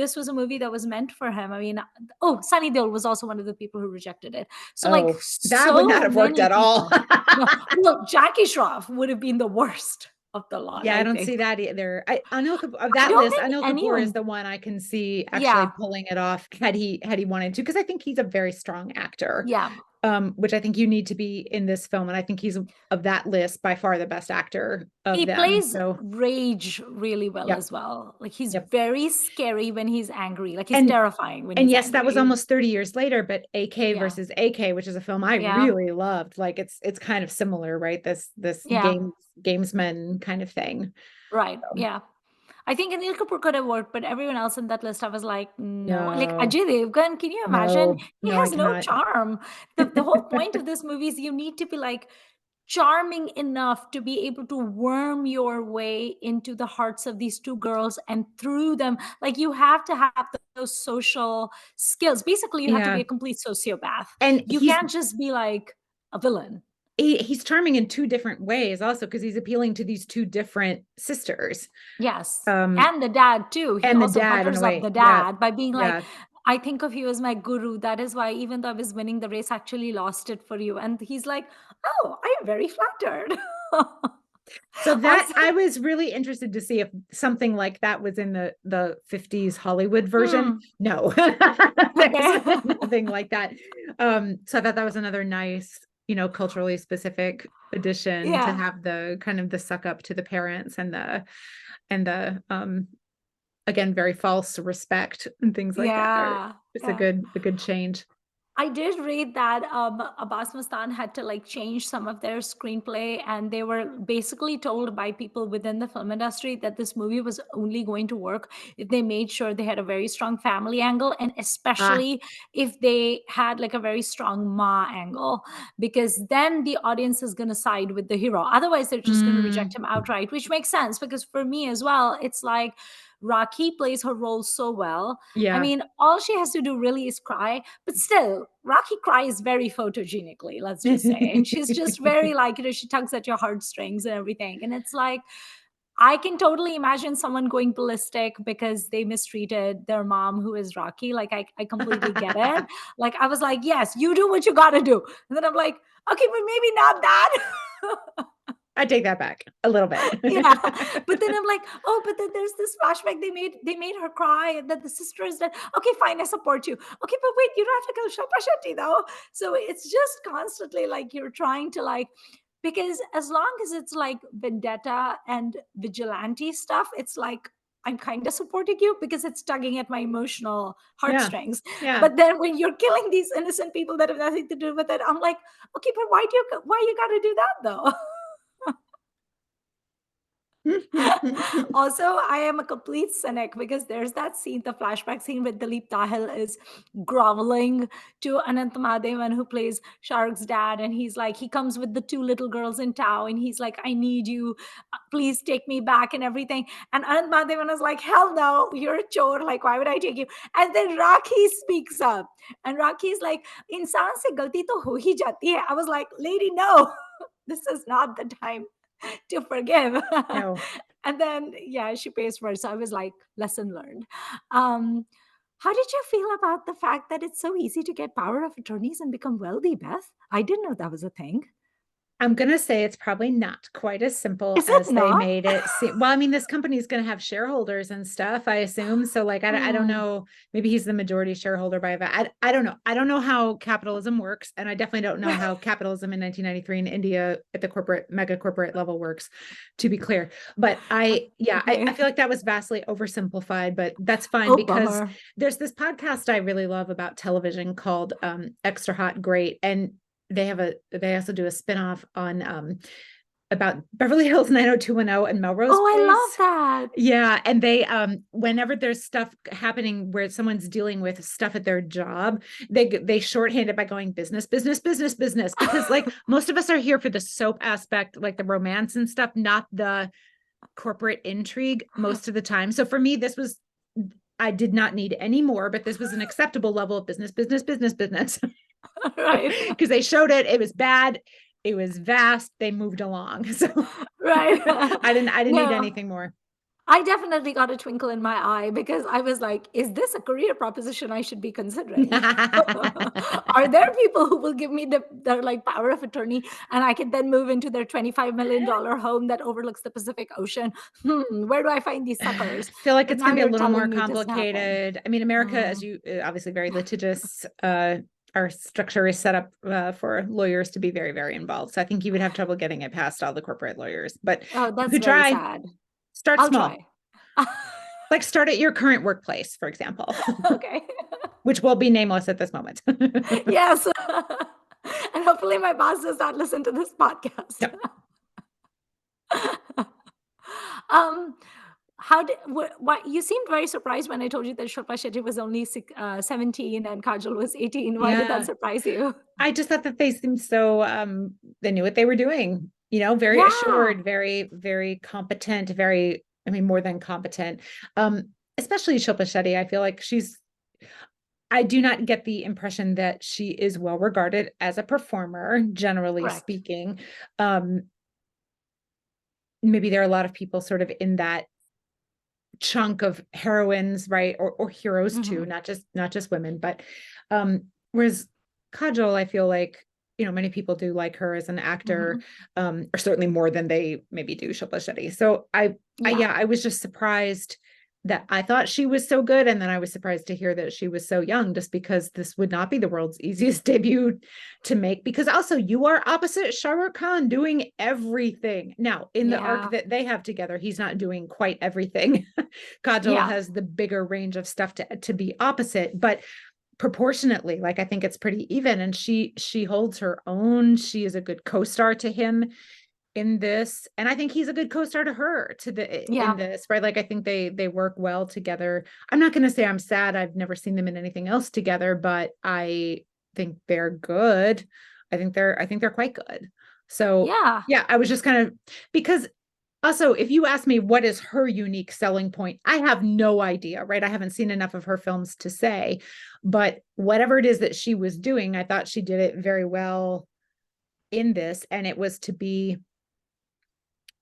this was a movie that was meant for him. I mean, oh, Sunny Deol was also one of the people who rejected it. So, like, Oh, that would not so have worked many at all. people. No, well, Jackie Shroff would have been the worst of the lot, Yeah, I I don't think. see that either. Anil Kapoor, of I that don't list, think Anil Kapoor is anyone. the one I can see actually Yeah, pulling it off had he wanted to, because I think he's a very strong actor. yeah. Which I think you need to be in this film. And I think he's of that list by far the best actor of He them. plays So rage really well yep, as well. Like, he's yep. very scary when he's angry. Like, he's And terrifying when and he's yes, that was angry. almost 30 years later, but AK Yeah, versus AK, which is a film I yeah, really loved. Like it's kind of similar, right? This yeah. gamesman kind of thing. Right. So, Yeah. I think Anil Kapoor could have worked, but everyone else in that list, I was like, no. Like no, Ajay Devgan, can you imagine? no, He no, I has no cannot. charm. The whole point of this movie is you need to be like charming enough to be able to worm your way into the hearts of these two girls, and through them, like, you have to have those social skills. Basically, you have to be Yeah. a complete sociopath. And You can't just be like a villain. he's charming in two different ways also, because he's appealing to these two different sisters. Yes. Um, And the dad too. He and the also dad in a butters up way. the Yeah. dad by being like, Yeah. I think of you as my guru. That is why, even though I was winning the race, I actually lost it for you. And he's like, oh, I am very flattered. So that Also, I was really interested to see if something like that was in the 50s Hollywood version. hmm, No, okay. there's nothing like that. So I thought that was another nice, culturally specific addition to Yeah. have the kind of the suck up to the parents and the again, very false respect and things like that. Yeah. It's Yeah. a good change. I did read that Abbas Mastaan had to like change some of their screenplay, and they were basically told by people within the film industry that this movie was only going to work if they made sure they had a very strong family angle, and Ah, especially if they had like a very strong ma angle, because then the audience is going to side with the hero. Otherwise, they're just going to reject mm, him outright, which makes sense because for me as well, it's like Rakhee plays her role so well. I yeah. mean, all she has to do really is cry, but still, Rakhee cries very photogenically, let's just say. And she's just very like, she tugs at your heartstrings and everything. And it's like, I can totally imagine someone going ballistic because they mistreated their mom, who is Rakhee. Like, I completely get it. Like, I was like, yes, you do what you got to do. And then I'm like, okay, but maybe not that. I take that back a little bit. Yeah, but then I'm like, oh, but then there's this flashback, they made her cry, and that the sister is dead. Okay, fine, I support you. Okay, but wait, you don't have to kill Shilpa Shetty though. So it's just constantly like you're trying to like, because as long as it's like vendetta and vigilante stuff, it's like I'm kind of supporting you because it's tugging at my emotional Yeah. heartstrings. Yeah. But then when you're killing these innocent people that have nothing to do with it, I'm like, okay, but why you got to do that though? Also, I am a complete cynic because there's that scene, the flashback scene with Dilip Tahil is groveling to Anant Madhavan, who plays Shahruk's dad. And he's like, he comes with the two little girls in tow, and he's like, I need you. Please take me back and everything. And Anant Madhavan is like, hell no, you're a chore. Like, why would I take you? And then Rakhi speaks up. And Rakhi's like, Insaan se galti to ho hi jati hai. I was like, lady, no, this is not the time to forgive. No. And then, yeah, she pays for it. So I was like, lesson learned. Um, how did you feel about the fact that it's so easy to get power of attorneys and become wealthy, Beth? I didn't know that was a thing. I'm going to say it's probably not quite as simple Is it as they not? made it seem. Well, I mean, this company is going to have shareholders and stuff, I assume. So, like, I don't Hmm. know. Maybe he's the majority shareholder by that. I don't know. I don't know how capitalism works. And I definitely don't know how capitalism in 1993 in India at the mega corporate level works, to be clear. But I Okay. feel like that was vastly oversimplified, but that's fine Oh, because bummer. there's this podcast I really love about television called Extra Hot Great. And they also do a spinoff on about Beverly Hills 90210 and Melrose Oh, I love Place. that. Yeah, and they whenever there's stuff happening where someone's dealing with stuff at their job, they shorthand it by going business, business, business, business, because like most of us are here for the soap aspect, like the romance and stuff, not the corporate intrigue most of the time. So for me, I did not need any more, but this was an acceptable level of business, business, business, business. Right. Because they showed it. It was bad. it was vast. They moved along. So Right. I didn't need No, anything more. I definitely got a twinkle in my eye because I was like, is this a career proposition I should be considering? Are there people who will give me their like power of attorney and I can then move into their $25 million home that overlooks the Pacific Ocean? Where do I find these I suckers? feel like But it's now going to be a you're little more telling me it doesn't happen. complicated. I mean, America, as Mm. you obviously very litigious, our structure is set up for lawyers to be very, very involved. So I think you would have trouble getting it past all the corporate lawyers, but Oh, you that's could very try. sad. Start I'll small, try. like start at your current workplace, for example, Okay. which will be nameless at this moment. Yes. And hopefully my boss does not listen to this podcast. No. um, how did what you seemed very surprised when I told you that Shilpa Shetty was only 17 and Kajol was 18. Why did that Yeah. surprise you? I just thought that they seemed so they knew what they were doing, very Yeah. assured, very, very competent, very, I mean, more than competent. Um, Especially Shilpa Shetty. I feel like I do not get the impression that she is well regarded as a performer, generally Correct. speaking. Um, Maybe there are a lot of people sort of in that chunk of heroines, right? Or heroes too, Hmm. not just women, but whereas Kajol, I feel like, many people do like her as an actor, Hmm. or certainly more than they maybe do Shilpa Shetty. So Yeah. yeah, I was just surprised that I thought she was so good, and then I was surprised to hear that she was so young, just because this would not be the world's easiest debut to make. Because also, you are opposite Shah Rukh Khan doing everything. Now, in the arc Yeah. that they have together, he's not doing quite everything. Kajol Yeah. has the bigger range of stuff to be opposite, but proportionately, like, I think it's pretty even, and she holds her own. She is a good co-star to him in this, and I think he's a good co-star to her in Yeah. this, right? Like, I think they work well together. I'm not going to say I'm sad I've never seen them in anything else together, but I think they're good. I think they're quite good. So Yeah. yeah, I was just kind of, because also, if you ask me what is her unique selling point, I have no idea, right? I haven't seen enough of her films to say, but whatever it is that she was doing, I thought she did it very well in this, and it was to be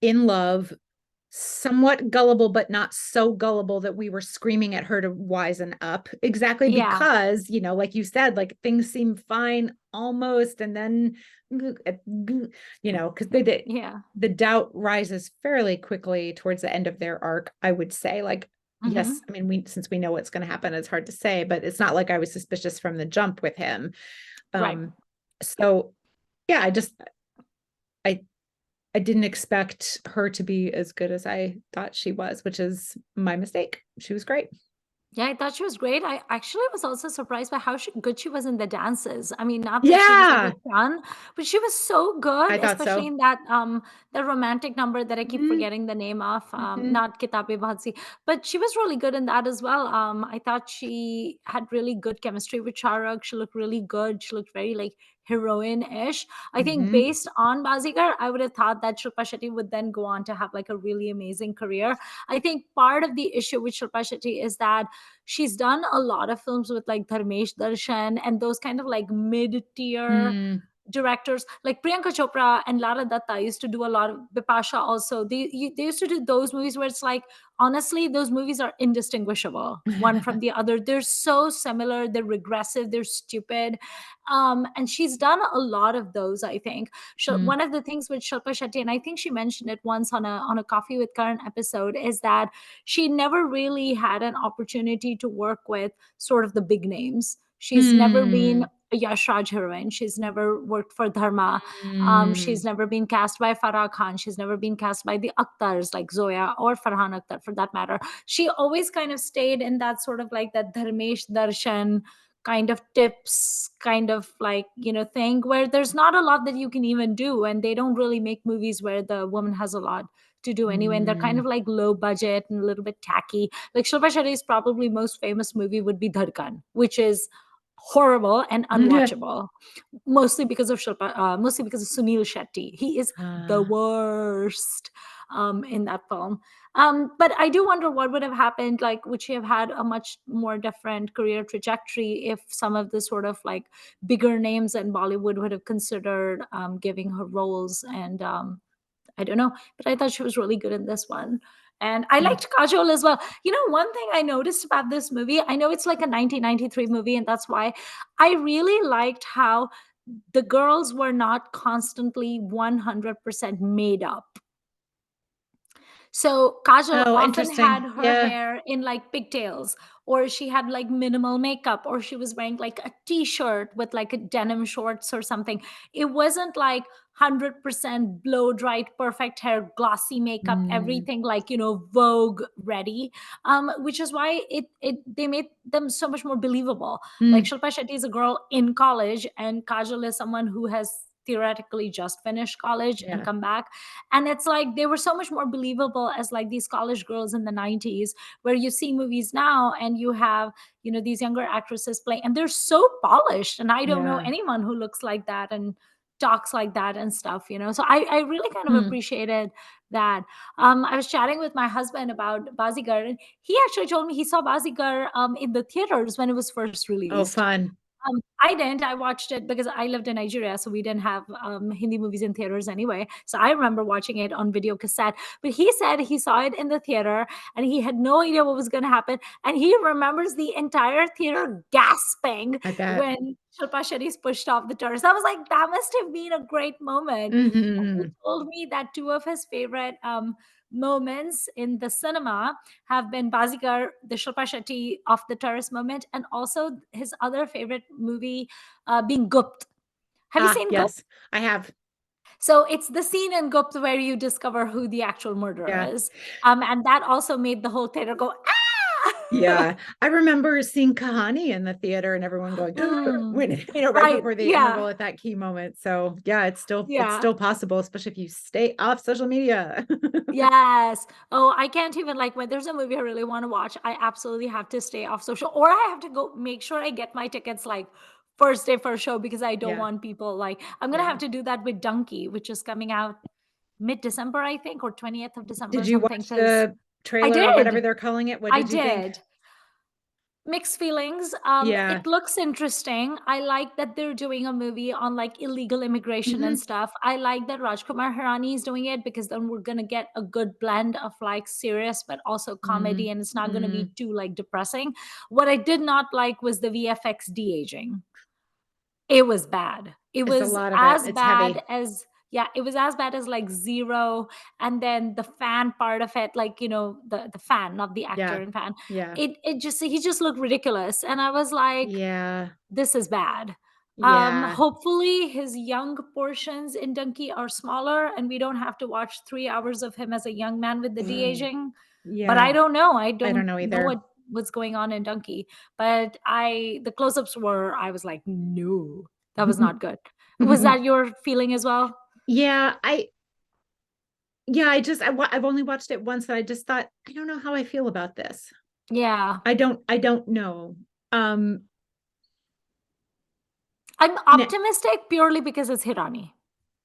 in love, somewhat gullible, but not so gullible that we were screaming at her to wisen up, exactly Yeah. because, like you said, like, things seem fine almost, and then, because Yeah. the doubt rises fairly quickly towards the end of their arc, I would say. Like, yes, Hmm. I mean, since we know what's going to happen, it's hard to say, but it's not like I was suspicious from the jump with him. Right. So yeah, I I didn't expect her to be as good as I thought she was, which is my mistake. She was great. Yeah, I thought she was great. I actually was also surprised by how good she was in the dances. I mean, not that she was like Yeah, a ton, but she was so good, I thought especially so. in that the romantic number that I keep Mhm, forgetting the name of. mhm, Not Kitabe Bahasi, but she was really good in that as well. I thought she had really good chemistry with Charak. She looked really good. She looked very like heroine-ish. I think mhm, based on Bazigar, I would have thought that Shilpa Shetty would then go on to have like a really amazing career. I think part of the issue with Shilpa Shetty is that she's done a lot of films with like Dharmesh Darshan and those kind of like mid tier mm, directors like Priyanka Chopra and Lara Datta used to do a lot of Bipasha also. They used to do those movies where it's like, honestly, those movies are indistinguishable one from the other. They're so similar, they're regressive, they're stupid. And she's done a lot of those, I think. mm, One of the things with Shilpa Shetty, and I think she mentioned it once on a Coffee with Karan episode, is that she never really had an opportunity to work with sort of the big names. She's never been mm, a Yash Raj heroine. She's never worked for Dharma. She's mm, never been cast by Farah Khan. She's never been cast by the Akhtars like Zoya or Farhan Akhtar for that matter. She always kind of stayed in that sort of like that Dharmesh Darshan kind of tips kind of like thing where there's not a lot that you can even do, and they don't really make movies where the woman has a lot to do anyway, and they're kind of mm. like low budget and a little bit tacky. Like Shilpa Shetty's probably most famous movie would be Dharkan, which is horrible and unwatchable, mostly because of mostly because of Sunil Shetty. He is the worst in that film. But I do wonder what would have happened. Like, would she have had a much more different career trajectory if some of the sort of like bigger names in Bollywood would have considered giving her roles? And I don't know, but I thought she was really good in this one. And I Yeah. liked Kajol as well. You know, one thing I noticed about this movie, I know it's like a 1993 movie, and that's why I really liked how the girls were not constantly 100% made up. So Kajal Oh, often had interesting. her Yeah. hair in like pigtails, or she had like minimal makeup, or she was wearing like a t-shirt with like a denim shorts or something. It wasn't like 100% blow dried, perfect hair, glossy makeup, Mm, everything like, you know, Vogue ready. Which is why it they made them so much more believable. Like mm, Shilpa Shetty is a girl in college, and Kajal is someone who has theoretically just finished college and yeah. come back, and it's like they were so much more believable as like these college girls in the 90s, where you see movies now and you have, you know, these younger actresses playing, and they're so polished, and I don't know Yeah. anyone who looks like that and talks like that and stuff, you know. So I really kind of Hmm. appreciated that. I was chatting with my husband about Bazigar, and he actually told me he saw Bazigar in the theaters when it was first Oh, released. fun. I didn't. I watched it because I lived in Nigeria, so we didn't have Hindi movies in theaters anyway. So I remember watching it on video cassette. But he said he saw it in the theater and he had no idea what was going to happen. And he remembers the entire theater gasping I bet. when Shilpa Shetty's pushed off the terrace. I was like, that must have been a great moment. And he Hmm. told me that two of his favorite moments in the cinema have been Bazigar, the Shilpa Shetty off the terrace moment, and also his other favorite movie being Gupt. Have you Ah, seen Gupt? yes, I have. So it's the scene in Gupt where you discover who the actual murderer Yeah. is. And that also made the whole theater go, ah! Yeah. I remember seeing Kahani in the theater and everyone going Mm, when, right right. before the Yeah. interval at that key moment. So yeah, it's Yeah. still possible, especially if you stay off social media. Yes. Oh, I can't even like when there's a movie I really want to watch, I absolutely have to stay off social, or I have to go make sure I get my tickets like first day first show, because I don't Yeah. want people like I'm gonna Yeah. have to do that with Donkey, which is coming out mid-December, I think, or 20th of December or Did you something. watch Because the I trailer or whatever did. they're calling it? What I did you think? did. Mixed feelings. Yeah. It looks interesting. I like that they're doing a movie on like illegal immigration and Hmm. stuff. I like that Rajkumar Hirani is doing it, because then we're gonna get a good blend of like serious but also Mm, comedy, and it's not gonna be mm. too like depressing. What I did not like was the VFX de-aging. It was bad. It It's a was lot of it. as It's bad heavy. as, yeah, it was as bad as like Zero, and then the fan part of it, like, you know, the fan, not the actor Yeah. and fan. Yeah. It just, he just looked ridiculous, and I was like, Yeah. this is bad. Yeah. Hopefully his young portions in Donkey are smaller and we don't have to watch 3 hours of him as a young man with the de-aging. But I Yeah. don't know. I I don't don't know know either. what's going on in Donkey. But the close-ups were, I was like, no, that was not good. Was that your feeling as well? Yeah, I've only watched it once and I just thought I don't know how I feel about this. Yeah. I don't know. Um I'm n- optimistic purely because it's Hirani.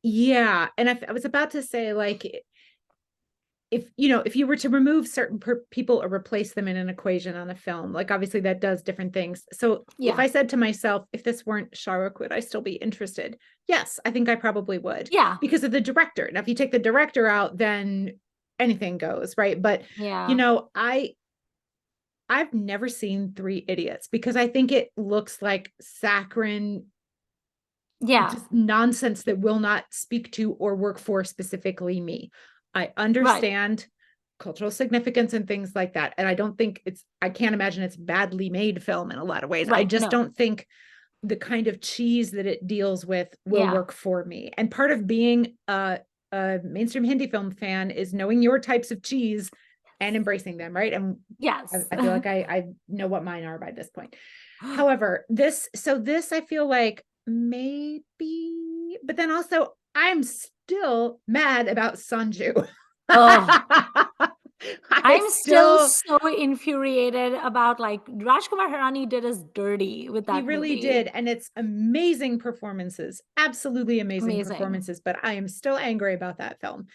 yeah, and I was about to say like if if you were to remove certain people or replace them in an equation on a film, like obviously that does different things. So if Yeah. I said to myself, if this weren't Shahrukh, would I still be interested? Yes, I think I probably would Yeah. because of the director. Now, if you take the director out, then anything goes, right? But you Yeah. know, I've never seen Three Idiots because I think it looks like saccharine, Yeah. just nonsense that will not speak to or work for specifically me. I Right. understand cultural significance and things like that. And I can't imagine it's badly made film in a lot of ways. I Right. just No. don't think the kind of cheese that it deals with will Yeah. work for me. And part of being a mainstream Hindi film fan is knowing your types of cheese and embracing them, right? And Yes. I feel like I know what mine are by this point. However, this I feel like maybe, but then also I'm still mad about Sanju. Oh, I I'm still still, so infuriated about like Rajkumar Hirani did us dirty with he that really movie. did. And it's amazing performances, absolutely amazing Amazing. performances, but I am still angry about that film.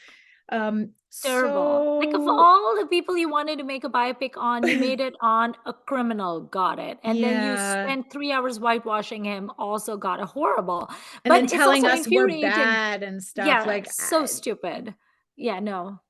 Terrible. Like of So all the people you wanted to make a biopic on, you made it on a criminal, got it. And then you yeah. spent 3 hours whitewashing him, also got a horrible. And But then it's telling also us we're infuriating. bad and stuff. Yeah, Like, so stupid. Yeah, no.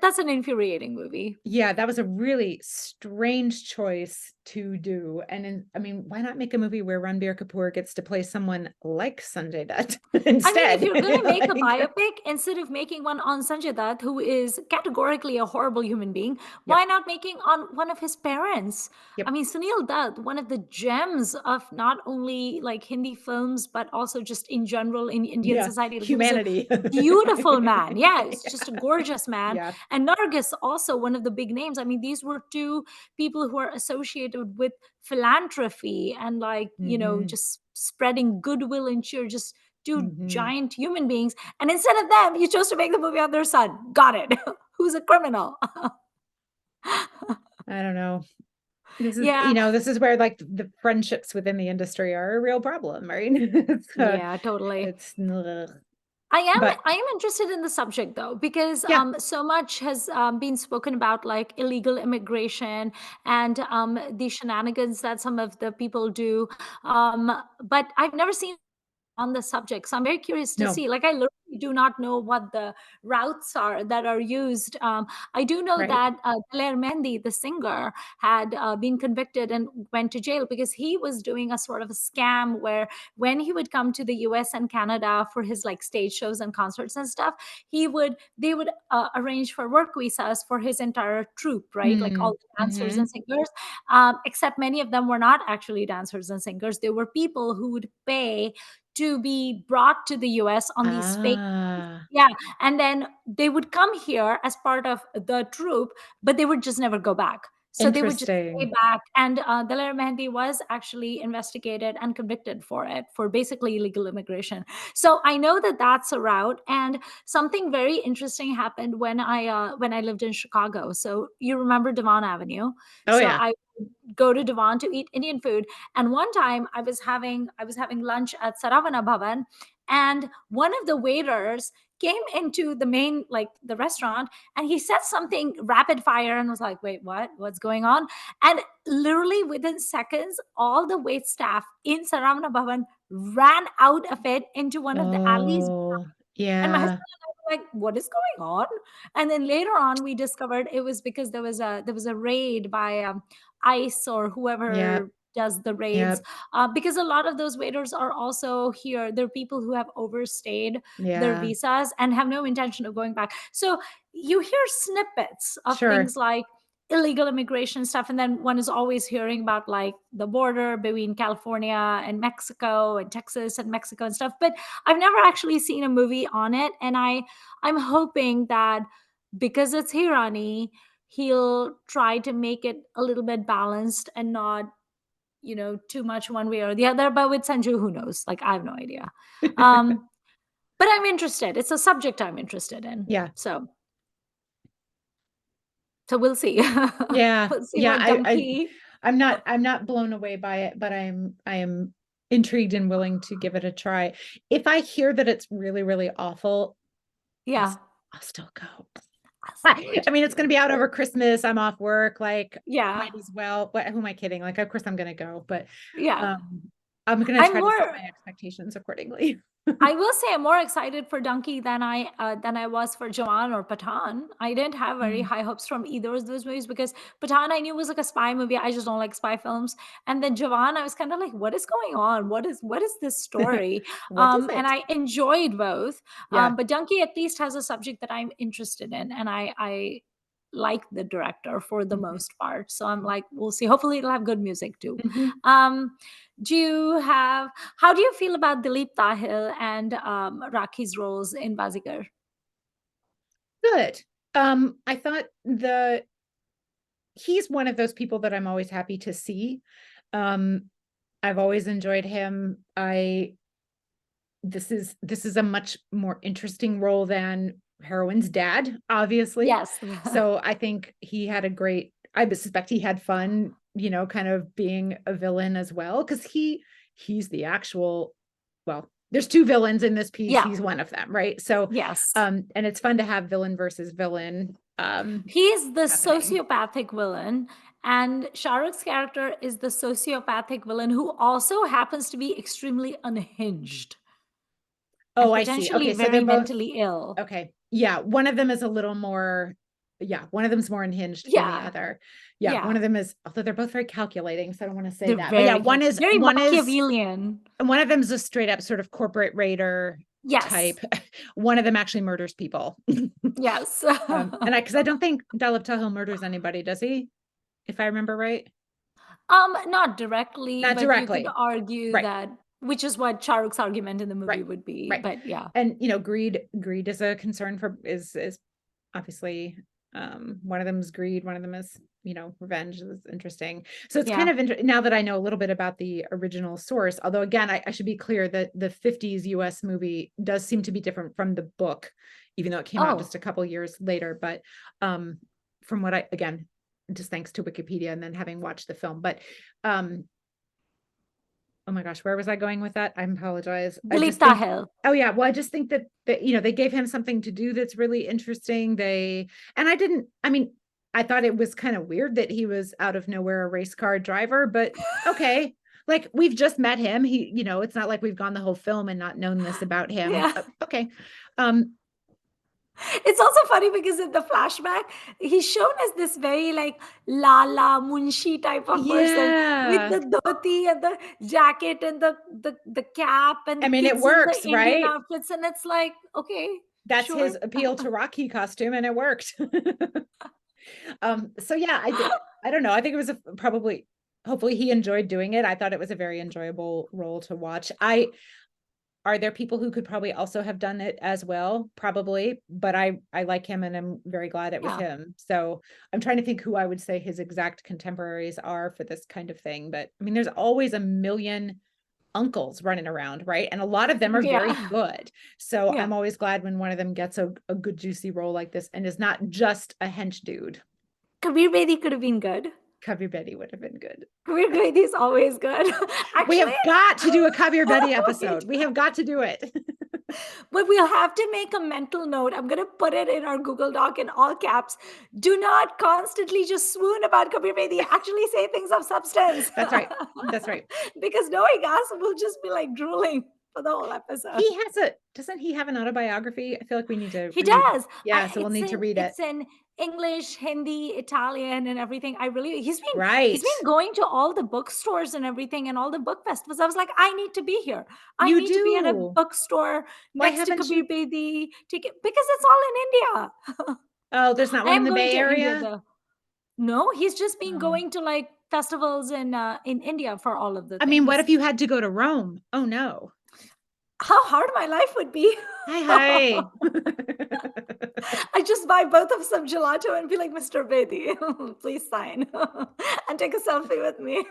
That's an infuriating movie. yeah, that was a really strange choice to do. I mean, why not make a movie where Ranbir Kapoor gets to play someone like Sanjay Dutt I mean, if instead? you're going to make a Like, biopic, instead of making one on Sanjay Dutt, who is categorically a horrible human being, why yep, not making on one of his parents? I yep, mean, Sunil Dutt, one of the gems of not only like Hindi films, but also just in general in Indian yeah, society. Like, he was a humanity. beautiful man. Yeah, he's Yeah, just a gorgeous man. yeah. And Nargis, also one of the big names. I mean, these were two people who are associated with philanthropy and like, Hmm. just spreading goodwill and cheer, just two Hmm. giant human beings, and instead of them, you chose to make the movie on their son. Got it. Who's a criminal? I don't know. This is, Yeah, this is where like the friendships within the industry are a real problem, right? yeah, totally. It's, ugh. I am But I am interested in the subject though, because yeah, so much has been spoken about like illegal immigration and the shenanigans that some of the people do, but I've never seen on the subject. So I'm very curious to no, see. Like, I literally do not know what the routes are that are used. I do know right. that Daler Mehndi, the singer, had been convicted and went to jail because he was doing a sort of a scam where when he would come to the US and Canada for his like stage shows and concerts and stuff, they would arrange for work visas for his entire troupe, right? Like all Mm, the dancers and hmm. singers, except many of them were not actually dancers and singers. They were people who would pay to be brought to the US on these fake. Ah, Yeah, and then they would come here as part of the troupe, but they would just never go back. So they would just stay interesting. back, and Daler Mehndi was actually investigated and convicted for it, for basically illegal immigration. So I know that that's a route, and something very interesting happened when I lived in Chicago. So you remember Devon Avenue? Oh So yeah. I go to Devon to eat Indian food. And one time I was having lunch at Saravana Bhavan, and one of the waiters came into the main like the restaurant, and he said something rapid fire and was like, "Wait, what? What's going on?" And literally within seconds, all the wait staff in Saravana Bhavan ran out of it into one of the alleys. Oh, And my husband yeah. and I were like, "What is going on?" And then later on, we discovered it was because there was a raid by ICE or Yep. whoever does the raids. Yep. Because a lot of those waiters are also here. They're people who have overstayed their Yeah. visas and have no intention of going back. So you hear snippets of Sure. things like illegal immigration stuff, and then one is always hearing about like the border between California and Mexico and Texas and Mexico and stuff, but I've never actually seen a movie on it, and I'm hoping that because it's Hirani, he'll try to make it a little bit balanced and not, too much one way or the other. But with Sanju, who knows? Like, I have no idea. Um, but I'm interested. It's a subject I'm interested in. Yeah. So we'll see. Yeah. We'll see Yeah. what Donkey. I'm not blown away by it, but I am intrigued and willing to give it a try. If I hear that it's really, really awful, I'll, Yeah, s- I'll still go. I'll still go I mean, it's going to be out over Christmas. I'm off work. Like, yeah, might as well. What? Who am I kidding? Like, of course I'm going to go, but yeah. um, I'm going to I'm try to set more. my expectations accordingly. I will say I'm more excited for Donkey than I was for Jawan or Pathan. I didn't have very Mm. high hopes from either of those movies because Pathan I knew was like a spy movie. I just don't like spy films. And then Jawan, I was kind of like, what is going on? What is this story? What is And it? I enjoyed both. Yeah. But Donkey at least has a subject that I'm interested in, and I like the director for the Mhm. most part. So I'm like, we'll see. Hopefully, it'll have good music too. Mhm. Um, do you have How do you feel about Dilip Tahil and Rakhi's roles in Baazigar? Good. I thought he's one of those people that I'm always happy to see. Um, I've always enjoyed him. This is a much more interesting role than heroine's dad, obviously. Yes. So I think he had a great, I suspect he had fun, kind of being a villain as well. Cause he's the actual, well, there's two villains in this piece. Yeah. He's one of them, right? So, Yes. and it's fun to have villain versus villain He's the happening. sociopathic villain, and Shah Rukh's character is the sociopathic villain who also happens to be extremely unhinged Oh, and I see. potentially Okay. So they're very both, mentally ill. okay. Yeah. One of them is a little more, yeah, one of them's more unhinged than the Yeah. other. Yeah. One Yeah. of them is, although they're both very calculating. So I don't want to say They're that, but yeah, very, very one is, Machiavellian. and one of them's a straight up sort of corporate raider Yes. type. One of them actually murders people. Yes. Because I don't think Dalip Tahil murders anybody, does he? If I remember right. Not directly, Not but you could directly. argue Right. that, which is what Shah Rukh's argument in the movie Right. would be. Right. But yeah. And greed is a concern for is obviously one of them is greed, one of them is revenge. Is interesting. So it's kind Yeah. of now that I know a little bit about the original source, although again I should be clear that the 50s US movie does seem to be different from the book, even though it came out Oh, just a couple years later. But from what I, again, just thanks to Wikipedia and then having watched the film, but oh my gosh, where was I going with that? I apologize. I Dilip just think, Tahil. oh yeah, well, I just think that they gave him something to do that's really interesting. And I mean, I thought it was kind of weird that he was out of nowhere a race car driver, but okay. Like we've just met him. It's not like we've gone the whole film and not known this about him. Yeah. Okay. Um, It's also funny because in the flashback, he's shown as this very like Lala Munshi type of person with yeah. the dhoti and the jacket and the cap and I the mean, it kids in the works, Indian right? outfits. And it's like, okay, That's sure. his appeal to Rakhee costume, and it worked. So yeah, I don't know. I think it was probably, hopefully he enjoyed doing it. I thought it was a very enjoyable role to watch. Are there people who could probably also have done it as well? Probably, but I like him and I'm very glad it was Yeah. him. So I'm trying to think who I would say his exact contemporaries are for this kind of thing. But I mean, there's always a million uncles running around, right? And a lot of them are very Yeah. good. So Yeah. I'm always glad when one of them gets a good juicy role like this and is not just a hench dude. Kabir Bedi could have been good. Kabir Bedi would have been good. Kabir Bedi is always good. We Actually, have got to do a Kabir Bedi we episode. We have got to do it. but we'll have to make a mental note. I'm going to put it in our Google Doc in all caps. Do not constantly just swoon about Kabir Bedi. Actually say things of substance. That's right. That's right. Because knowing us, we'll just be like drooling for the whole episode. Doesn't he have an autobiography? I feel like we need to He read. does. Yeah, so we'll need to read it. It's in English, Hindi, Italian, and everything. He's Right. been going to all the bookstores and everything and all the book festivals. I was like, I need to be here. I You need to be at a do. bookstore Why next to haven't Kabir you? Bedi ticket because it's all in India. Oh, there's not I one in am the going Bay to India Area? though. No, he's just been Oh. going to like festivals in India for all of the I mean, what things. if you had to go to Rome? Oh no. How hard my life would be. Hi, hi. I just buy both of some gelato and be like, Mr. Bedi, please sign and take a selfie with me.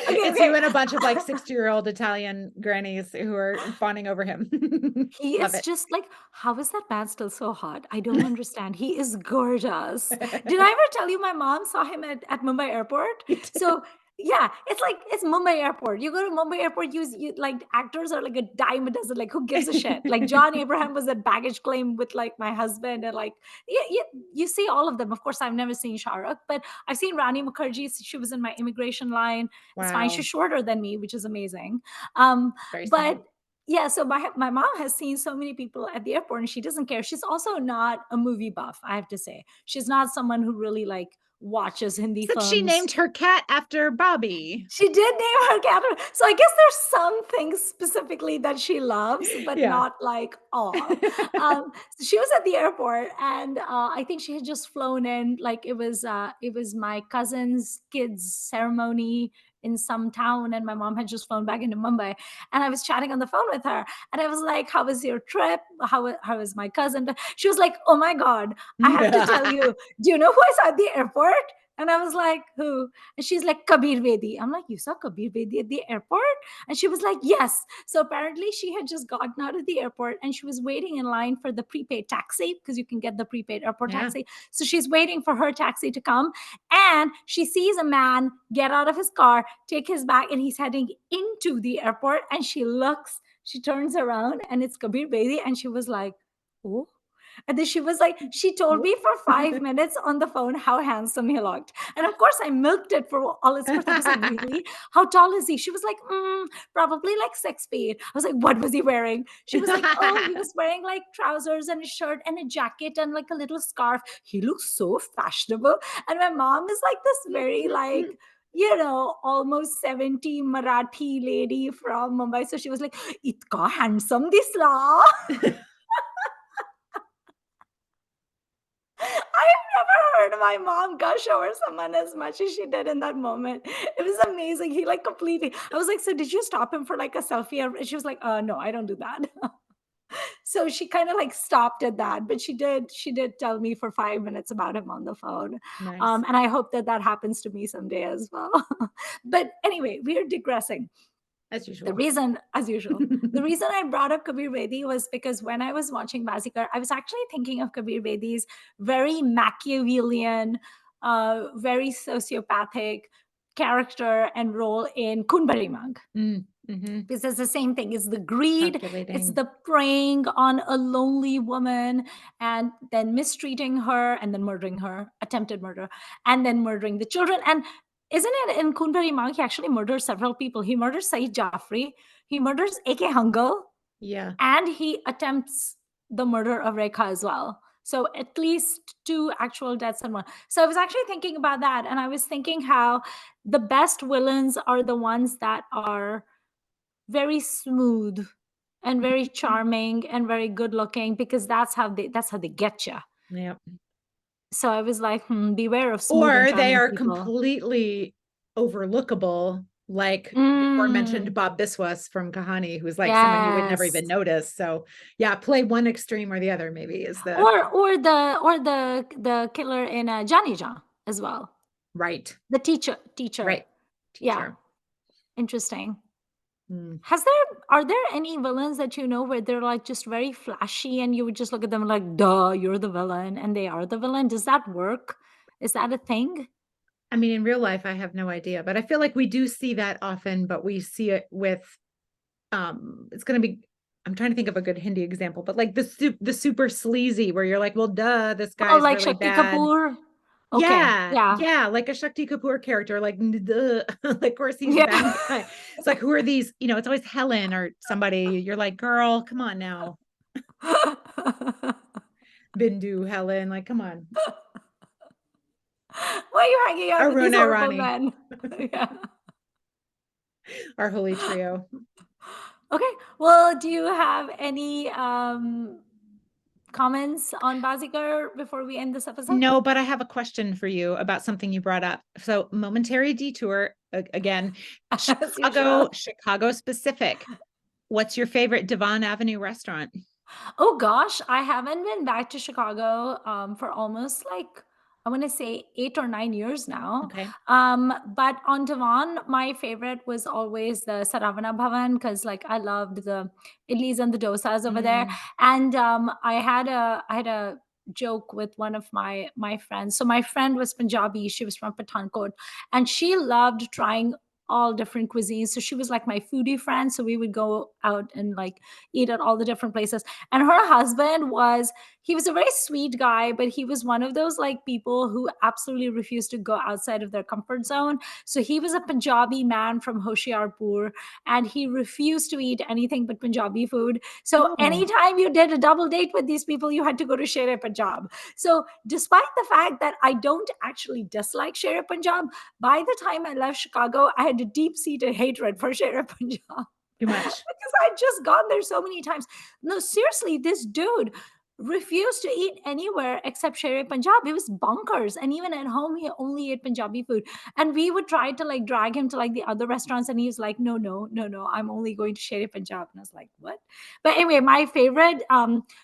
Okay, It's you okay. and a bunch of like 60-year-old Italian grannies who are fawning over him. He Love is it. just like, how is that man still so hot? I don't understand. He is gorgeous. Did I ever tell you my mom saw him at Mumbai airport? You did. So yeah, it's like it's Mumbai airport. You go to Mumbai airport, you like actors are like a dime a dozen. Like who gives a shit? Like John Abraham was at baggage claim with like my husband, and like you see all of them. Of course, I've never seen Shah Rukh, but I've seen Rani Mukherjee. She was in my immigration line. It's fine. She's Wow. shorter than me, which is amazing. Um, Very but sweet. yeah, so my mom has seen so many people at the airport and she doesn't care. She's also not a movie buff, I have to say. She's not someone who really like watches Hindi Said she films. named her cat after Bobby. She did name her cat. So I guess there's some things specifically that she loves, but Yeah. not like all. So she was at the airport, and I think she had just flown in. Like it was my cousin's kids' ceremony in some town, and my mom had just flown back into Mumbai. And I was chatting on the phone with her, and I was like, "How was your trip? How was my cousin?" She was like, "Oh my god, I have to tell you. Do you know who I saw at the airport?" And I was like, who? And she's like, Kabir Bedi. I'm like, you saw Kabir Bedi at the airport? And she was like, yes. So apparently she had just gotten out of the airport and she was waiting in line for the prepaid taxi, because you can get the prepaid airport Yeah. taxi. So she's waiting for her taxi to come. And she sees a man get out of his car, take his bag, and he's heading into the airport. And she turns around and it's Kabir Bedi. And she was like, oh. And then she was like, she told me for 5 minutes on the phone how handsome he looked. And of course, I milked it for all it's worth. I was like, really? How tall is he? She was like, probably like 6 feet. I was like, what was he wearing? She was like, oh, he was wearing like trousers and a shirt and a jacket and like a little scarf. He looks so fashionable. And my mom is like this very like, almost 70 Marathi lady from Mumbai. So she was like, itka handsome disla. I've never heard my mom gush over someone as much as she did in that moment. It was amazing. He like completely, I was like, so did you stop him for like a selfie? And she was like, no, I don't do that. So she kind of like stopped at that, but she did tell me for 5 minutes about him on the phone. Nice. And I hope that that happens to me someday as well. But anyway, we are digressing. As The usual. reason, as usual, the reason I brought up Kabir Bedi was because when I was watching Baazigar, I was actually thinking of Kabir Bedi's very Machiavellian, very sociopathic character and role in Kunbari Mang. Mm-hmm. Because it's the same thing. It's the greed, it's Calculating. the preying on a lonely woman and then mistreating her and then murdering her, attempted murder, and then murdering the children. And isn't it in Kunbari Mang, he actually murders several people. He murders Saeed Jaffrey, he murders A.K. Hungal, Yeah. and he attempts the murder of Rekha as well. So at least 2 actual deaths and one. So I was actually thinking about that. And I was thinking how the best villains are the ones that are very smooth and very charming and very good looking, because that's how they get you. Yeah. So I was like, beware of smooth and Or they charming are people. completely overlookable, like the aforementioned Mm, Bob Biswas from Kahani, who's like someone you would never yes. even notice. So yeah, play one extreme or the other, maybe is the Or the killer in Johnny John as well. right, The teacher. right Yeah, teacher. interesting. Mm. Are there any villains that you know where they're like just very flashy and you would just look at them like, duh, you're the villain, and they are the villain? Does that work? Is that a thing? I mean, in real life, I have no idea, but I feel like we do see that often, but we see it with it's gonna be I'm trying to think of a good Hindi example, but like the super sleazy where you're like, well, duh, this Oh, guy's like really Shakti bad. Kapoor? Okay, Yeah, yeah. yeah, like a Shakti Kapoor character, like, duh. Like, of course, he's a bad Yeah. guy. It's like, who are these? It's always Helen or somebody. You're like, girl, come on now. Bindu, Helen, like, come on. Why are you hanging out with these Arun horrible Irani, men? Yeah. our holy trio. Okay. Well, do you have any comments on Bazigar before we end this episode? No, but I have a question for you about something you brought up. So, momentary detour again, As usual. Chicago specific. What's your favorite Devon Avenue restaurant? Oh gosh, I haven't been back to Chicago for almost like, I want to say 8 or 9 years now. Okay. But on Devon, my favorite was always the Saravana Bhavan, because like I loved the idlis and the dosas over there. Mm. And I had a joke with one of my friends. So my friend was Punjabi, she was from Pathankot, and she loved trying all different cuisines. So she was like my foodie friend. So we would go out and like eat at all the different places. And her husband he was a very sweet guy, but he was one of those like people who absolutely refused to go outside of their comfort zone. So he was a Punjabi man from Hoshiarpur, and he refused to eat anything but Punjabi food. So Oh, anytime you did a double date with these people, you had to go to Shere Punjab. So despite the fact that I don't actually dislike Shere Punjab, by the time I left Chicago, I had a deep seated hatred for Shere Punjab. too much. Because I'd just gone there so many times. No, seriously, this dude refused to eat anywhere except Shere Punjab. It was bonkers. And even at home, he only ate Punjabi food. And we would try to like drag him to like the other restaurants, and he was like, no, no, no, no, I'm only going to Shere Punjab. And I was like, what? But anyway, my favorite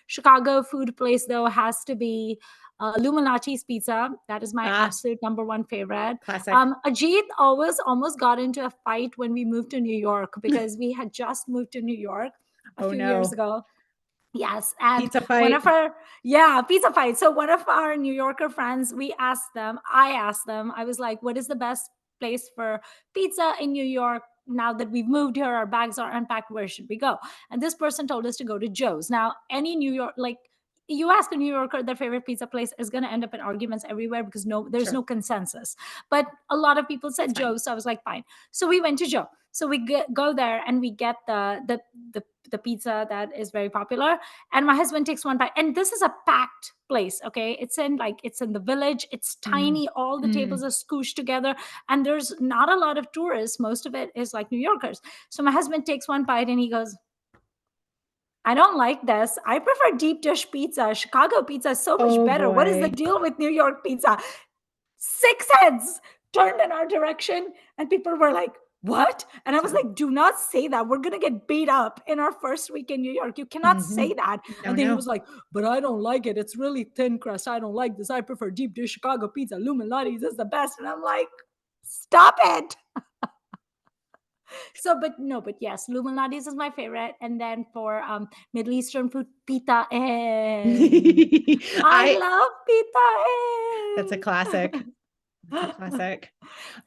Chicago food place though has to be Luminati's Pizza. That is my Ah, absolute number one favorite. classic. Ajit always almost got into a fight when we moved to New York because we had just moved to New York a Oh few years no. ago. Yes. And Pizza one fight. of our, yeah, pizza fight. So one of our New Yorker friends, I asked them, I was like, what is the best place for pizza in New York? Now that we've moved here, our bags are unpacked, where should we go? And this person told us to go to Joe's. Now, any New York, like, you ask a New Yorker their favorite pizza place is going to end up in arguments everywhere because there's Sure. no consensus. But a lot of people That's said fine. Joe's, so I was like, fine. So we went to Joe. So we go there and we get the pizza that is very popular, and my husband takes one bite, and this is a packed place. Okay, it's in the village, it's Mm. tiny, all the tables Mm. are scooshed together, and there's not a lot of tourists. Most of it is like New Yorkers. So my husband takes one bite and he goes, I don't like this. I prefer deep dish pizza. Chicago pizza is so much Oh better. What is the boy. deal with New York pizza? Six heads turned in our direction, and people were like, what? And I was So, like, do not say that. We're going to get beat up in our first week in New York. You cannot mhm. say that. No, And then he no. was like, but I don't like it. It's really thin crust. I don't like this. I prefer deep dish Chicago pizza. Luminati's is the best. And I'm like, stop it. So, but no, but yes, Luminati's is my favorite. And then for Middle Eastern food, pita in. I I love That's a pita classic. That's a in. classic.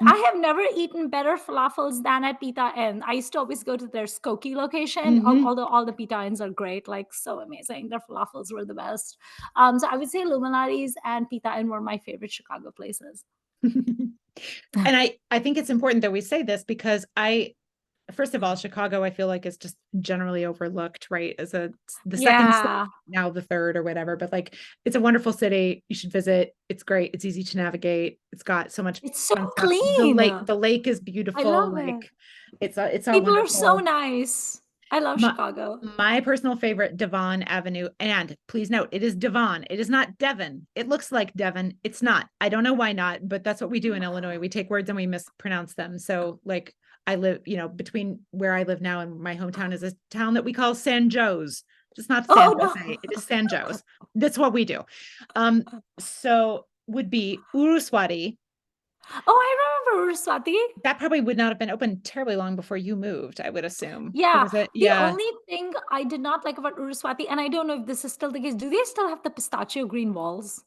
I have never eaten better falafels than at Pita Inn. I used to always go to their Skokie location, Mm-hmm. although all the Pita Inns are great, like so amazing. Their falafels were the best. So I would say Luminari's and Pita Inn were my favorite Chicago places. And I think it's important that we say this because first of all, Chicago, I feel like is just generally overlooked, right? As the second city, Yeah, now the third or whatever, but like it's a wonderful city. You should visit. It's great. It's easy to navigate. It's got so much it's so fun stuff. clean. The lake is I beautiful. love it. Like it's all People are so wonderful. nice. I love My, Chicago. my personal favorite, Devon Avenue. And please note, it is Devon. It is not Devon. It looks like Devon. It's not. I don't know why not, but that's what we do in Illinois. We take words and we mispronounce them. So, like, I live, between where I live now and my hometown is a town that we call San Joe's. It's not San Oh Jose. It no. is San Joe's. That's what we do. So would be Uruswati. Oh, I remember Swati. That probably would not have been open terribly long before you moved, I would assume. Or Yeah, was it? the Yeah. only thing I did not like about Uruswati, and I don't know if this is still the case, do they still have the pistachio green walls?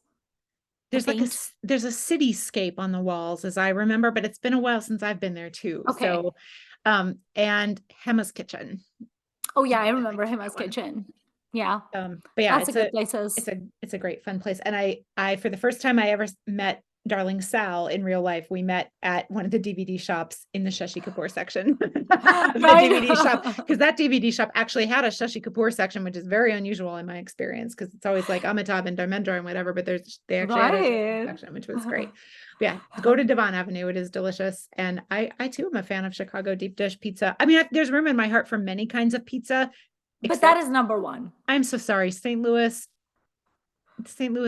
The There's like paint? there's a cityscape on the walls as I remember, but it's been a while since I've been there too. Okay. So, and Hema's Kitchen. Oh yeah, I I like remember him that as one. kitchen. Yeah, But yeah, lots of good places. it's a great fun place. And I for the first time I ever met Darling Sal in real life, we met at one of the DVD shops in the Shashi Kapoor section of the Right? DVD shop, because that DVD shop actually had a Shashi Kapoor section, which is very unusual in my experience, because it's always like Amitabh and Dharmendra and whatever, but they actually had a Shashi Right. section, which was great. But yeah, go to Devon Avenue. It is delicious. And I too am a fan of Chicago deep dish pizza. I mean, there's room in my heart for many kinds of pizza, But that except is number one. I'm so sorry, St. Louis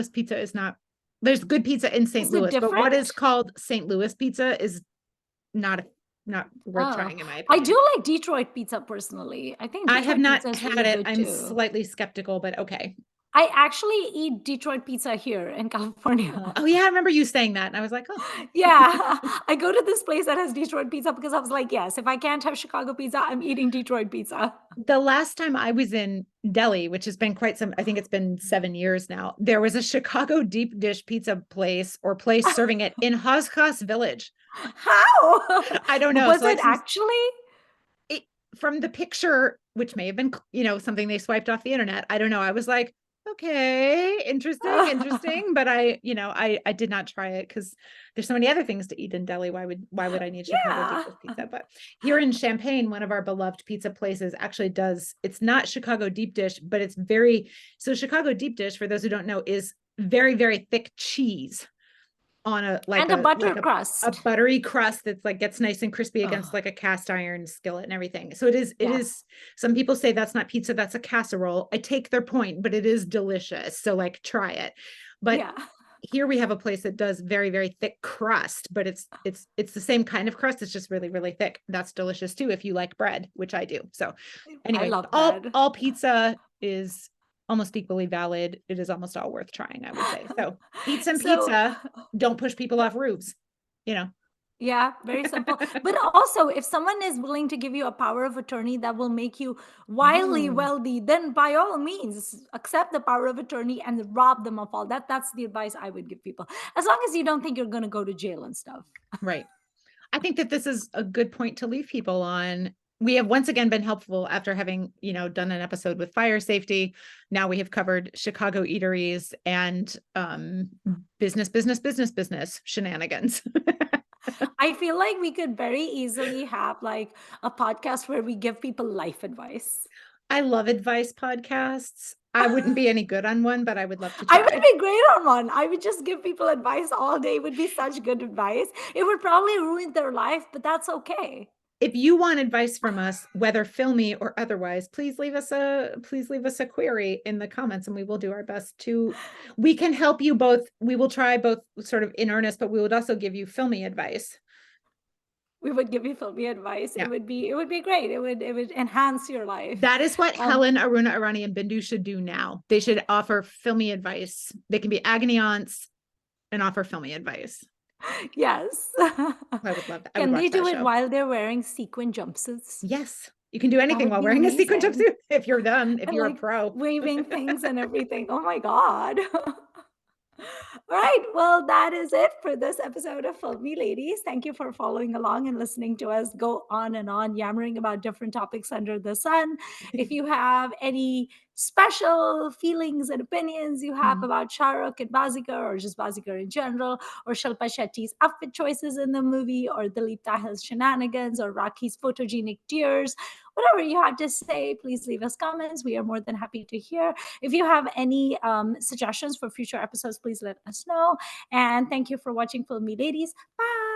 pizza is not, there's good pizza in St. Is it Louis, but what is different? called St. Louis pizza is not not worth Oh, trying in my I opinion. do like Detroit pizza personally. I think I have Detroit not pizza is had really it. good I'm too. slightly skeptical, but okay. I actually eat Detroit pizza here in California. Oh yeah, I remember you saying that. And I was like, oh. Yeah, I go to this place that has Detroit pizza because I was like, yes, if I can't have Chicago pizza, I'm eating Detroit pizza. The last time I was in Delhi, which has been quite some, I think it's been 7 years now, there was a Chicago deep dish pizza place serving it in Hoskas Village. How? I don't know. Was So like it some actually? it, from the picture, which may have been, something they swiped off the internet. I don't know. I was like, okay, interesting. But I did not try it because there's so many other things to eat in Delhi. Why would I need Chicago deep Yeah. dish pizza? But here in Champaign, one of our beloved pizza places actually does, it's not Chicago deep dish, but it's so Chicago deep dish, for those who don't know, is very, very thick cheese. on a And a butter crust. buttery crust that's like gets nice and crispy against Oh, like a cast iron skillet and everything. So it yeah. is some people say that's not pizza, that's a casserole. I take their point, but it is delicious. So like try it. But Yeah. here we have a place that does very, very thick crust, but it's the same kind of crust. It's just really, really thick. That's delicious too if you like bread, which I do. So I anyway, love bread. all pizza is almost equally valid. It is almost all worth trying, I would say. So eat some So, pizza, don't push people off roofs, you know. yeah, very simple. But also, if someone is willing to give you a power of attorney that will make you wildly Oh, wealthy, then by all means, accept the power of attorney and rob them of all that. That's the advice I would give people. As long as you don't think you're going to go to jail and stuff. right. I think that this is a good point to leave people on. We have once again been helpful after having, done an episode with fire safety. Now we have covered Chicago eateries and business shenanigans. I feel like we could very easily have like a podcast where we give people life advice. I love advice podcasts. I wouldn't be any good on one, but I would love to I would try. be great on one. I would just give people advice all day. It would be such good advice. It would probably ruin their life, but that's okay. If you want advice from us, whether filmy or otherwise, please leave us a query in the comments and we will do our best to. We can help you both. We will try both sort of in earnest, but we would also give you filmy advice. We would give you filmy advice. Yeah. It would be great. It would enhance your life. That is what Um, Helen, Aruna, Arani, and Bindu should do now. They should offer filmy advice. They can be agony aunts and offer filmy advice. yes. I would love that. I would Can they watch that do it show. while they're wearing sequin jumpsuits? Yes. You can do That anything would while be wearing a sequin amazing. jumpsuit if you're done, if And you're a like pro. waving things and everything. Oh my God. All right. Well, that is it for this episode of Filmy Ladies. Thank you for following along and listening to us go on and on, yammering about different topics under the sun. If you have any special feelings and opinions you have Mhm. about Shahrukh and Baazigar, or just Baazigar in general, or Shilpa Shetty's outfit choices in the movie, or Dilip Tahil's shenanigans, or Rakhi's photogenic tears, whatever you have to say, please leave us comments. We are more than happy to hear. If you have any suggestions for future episodes, please let us know. And thank you for watching Filmy Ladies. Bye.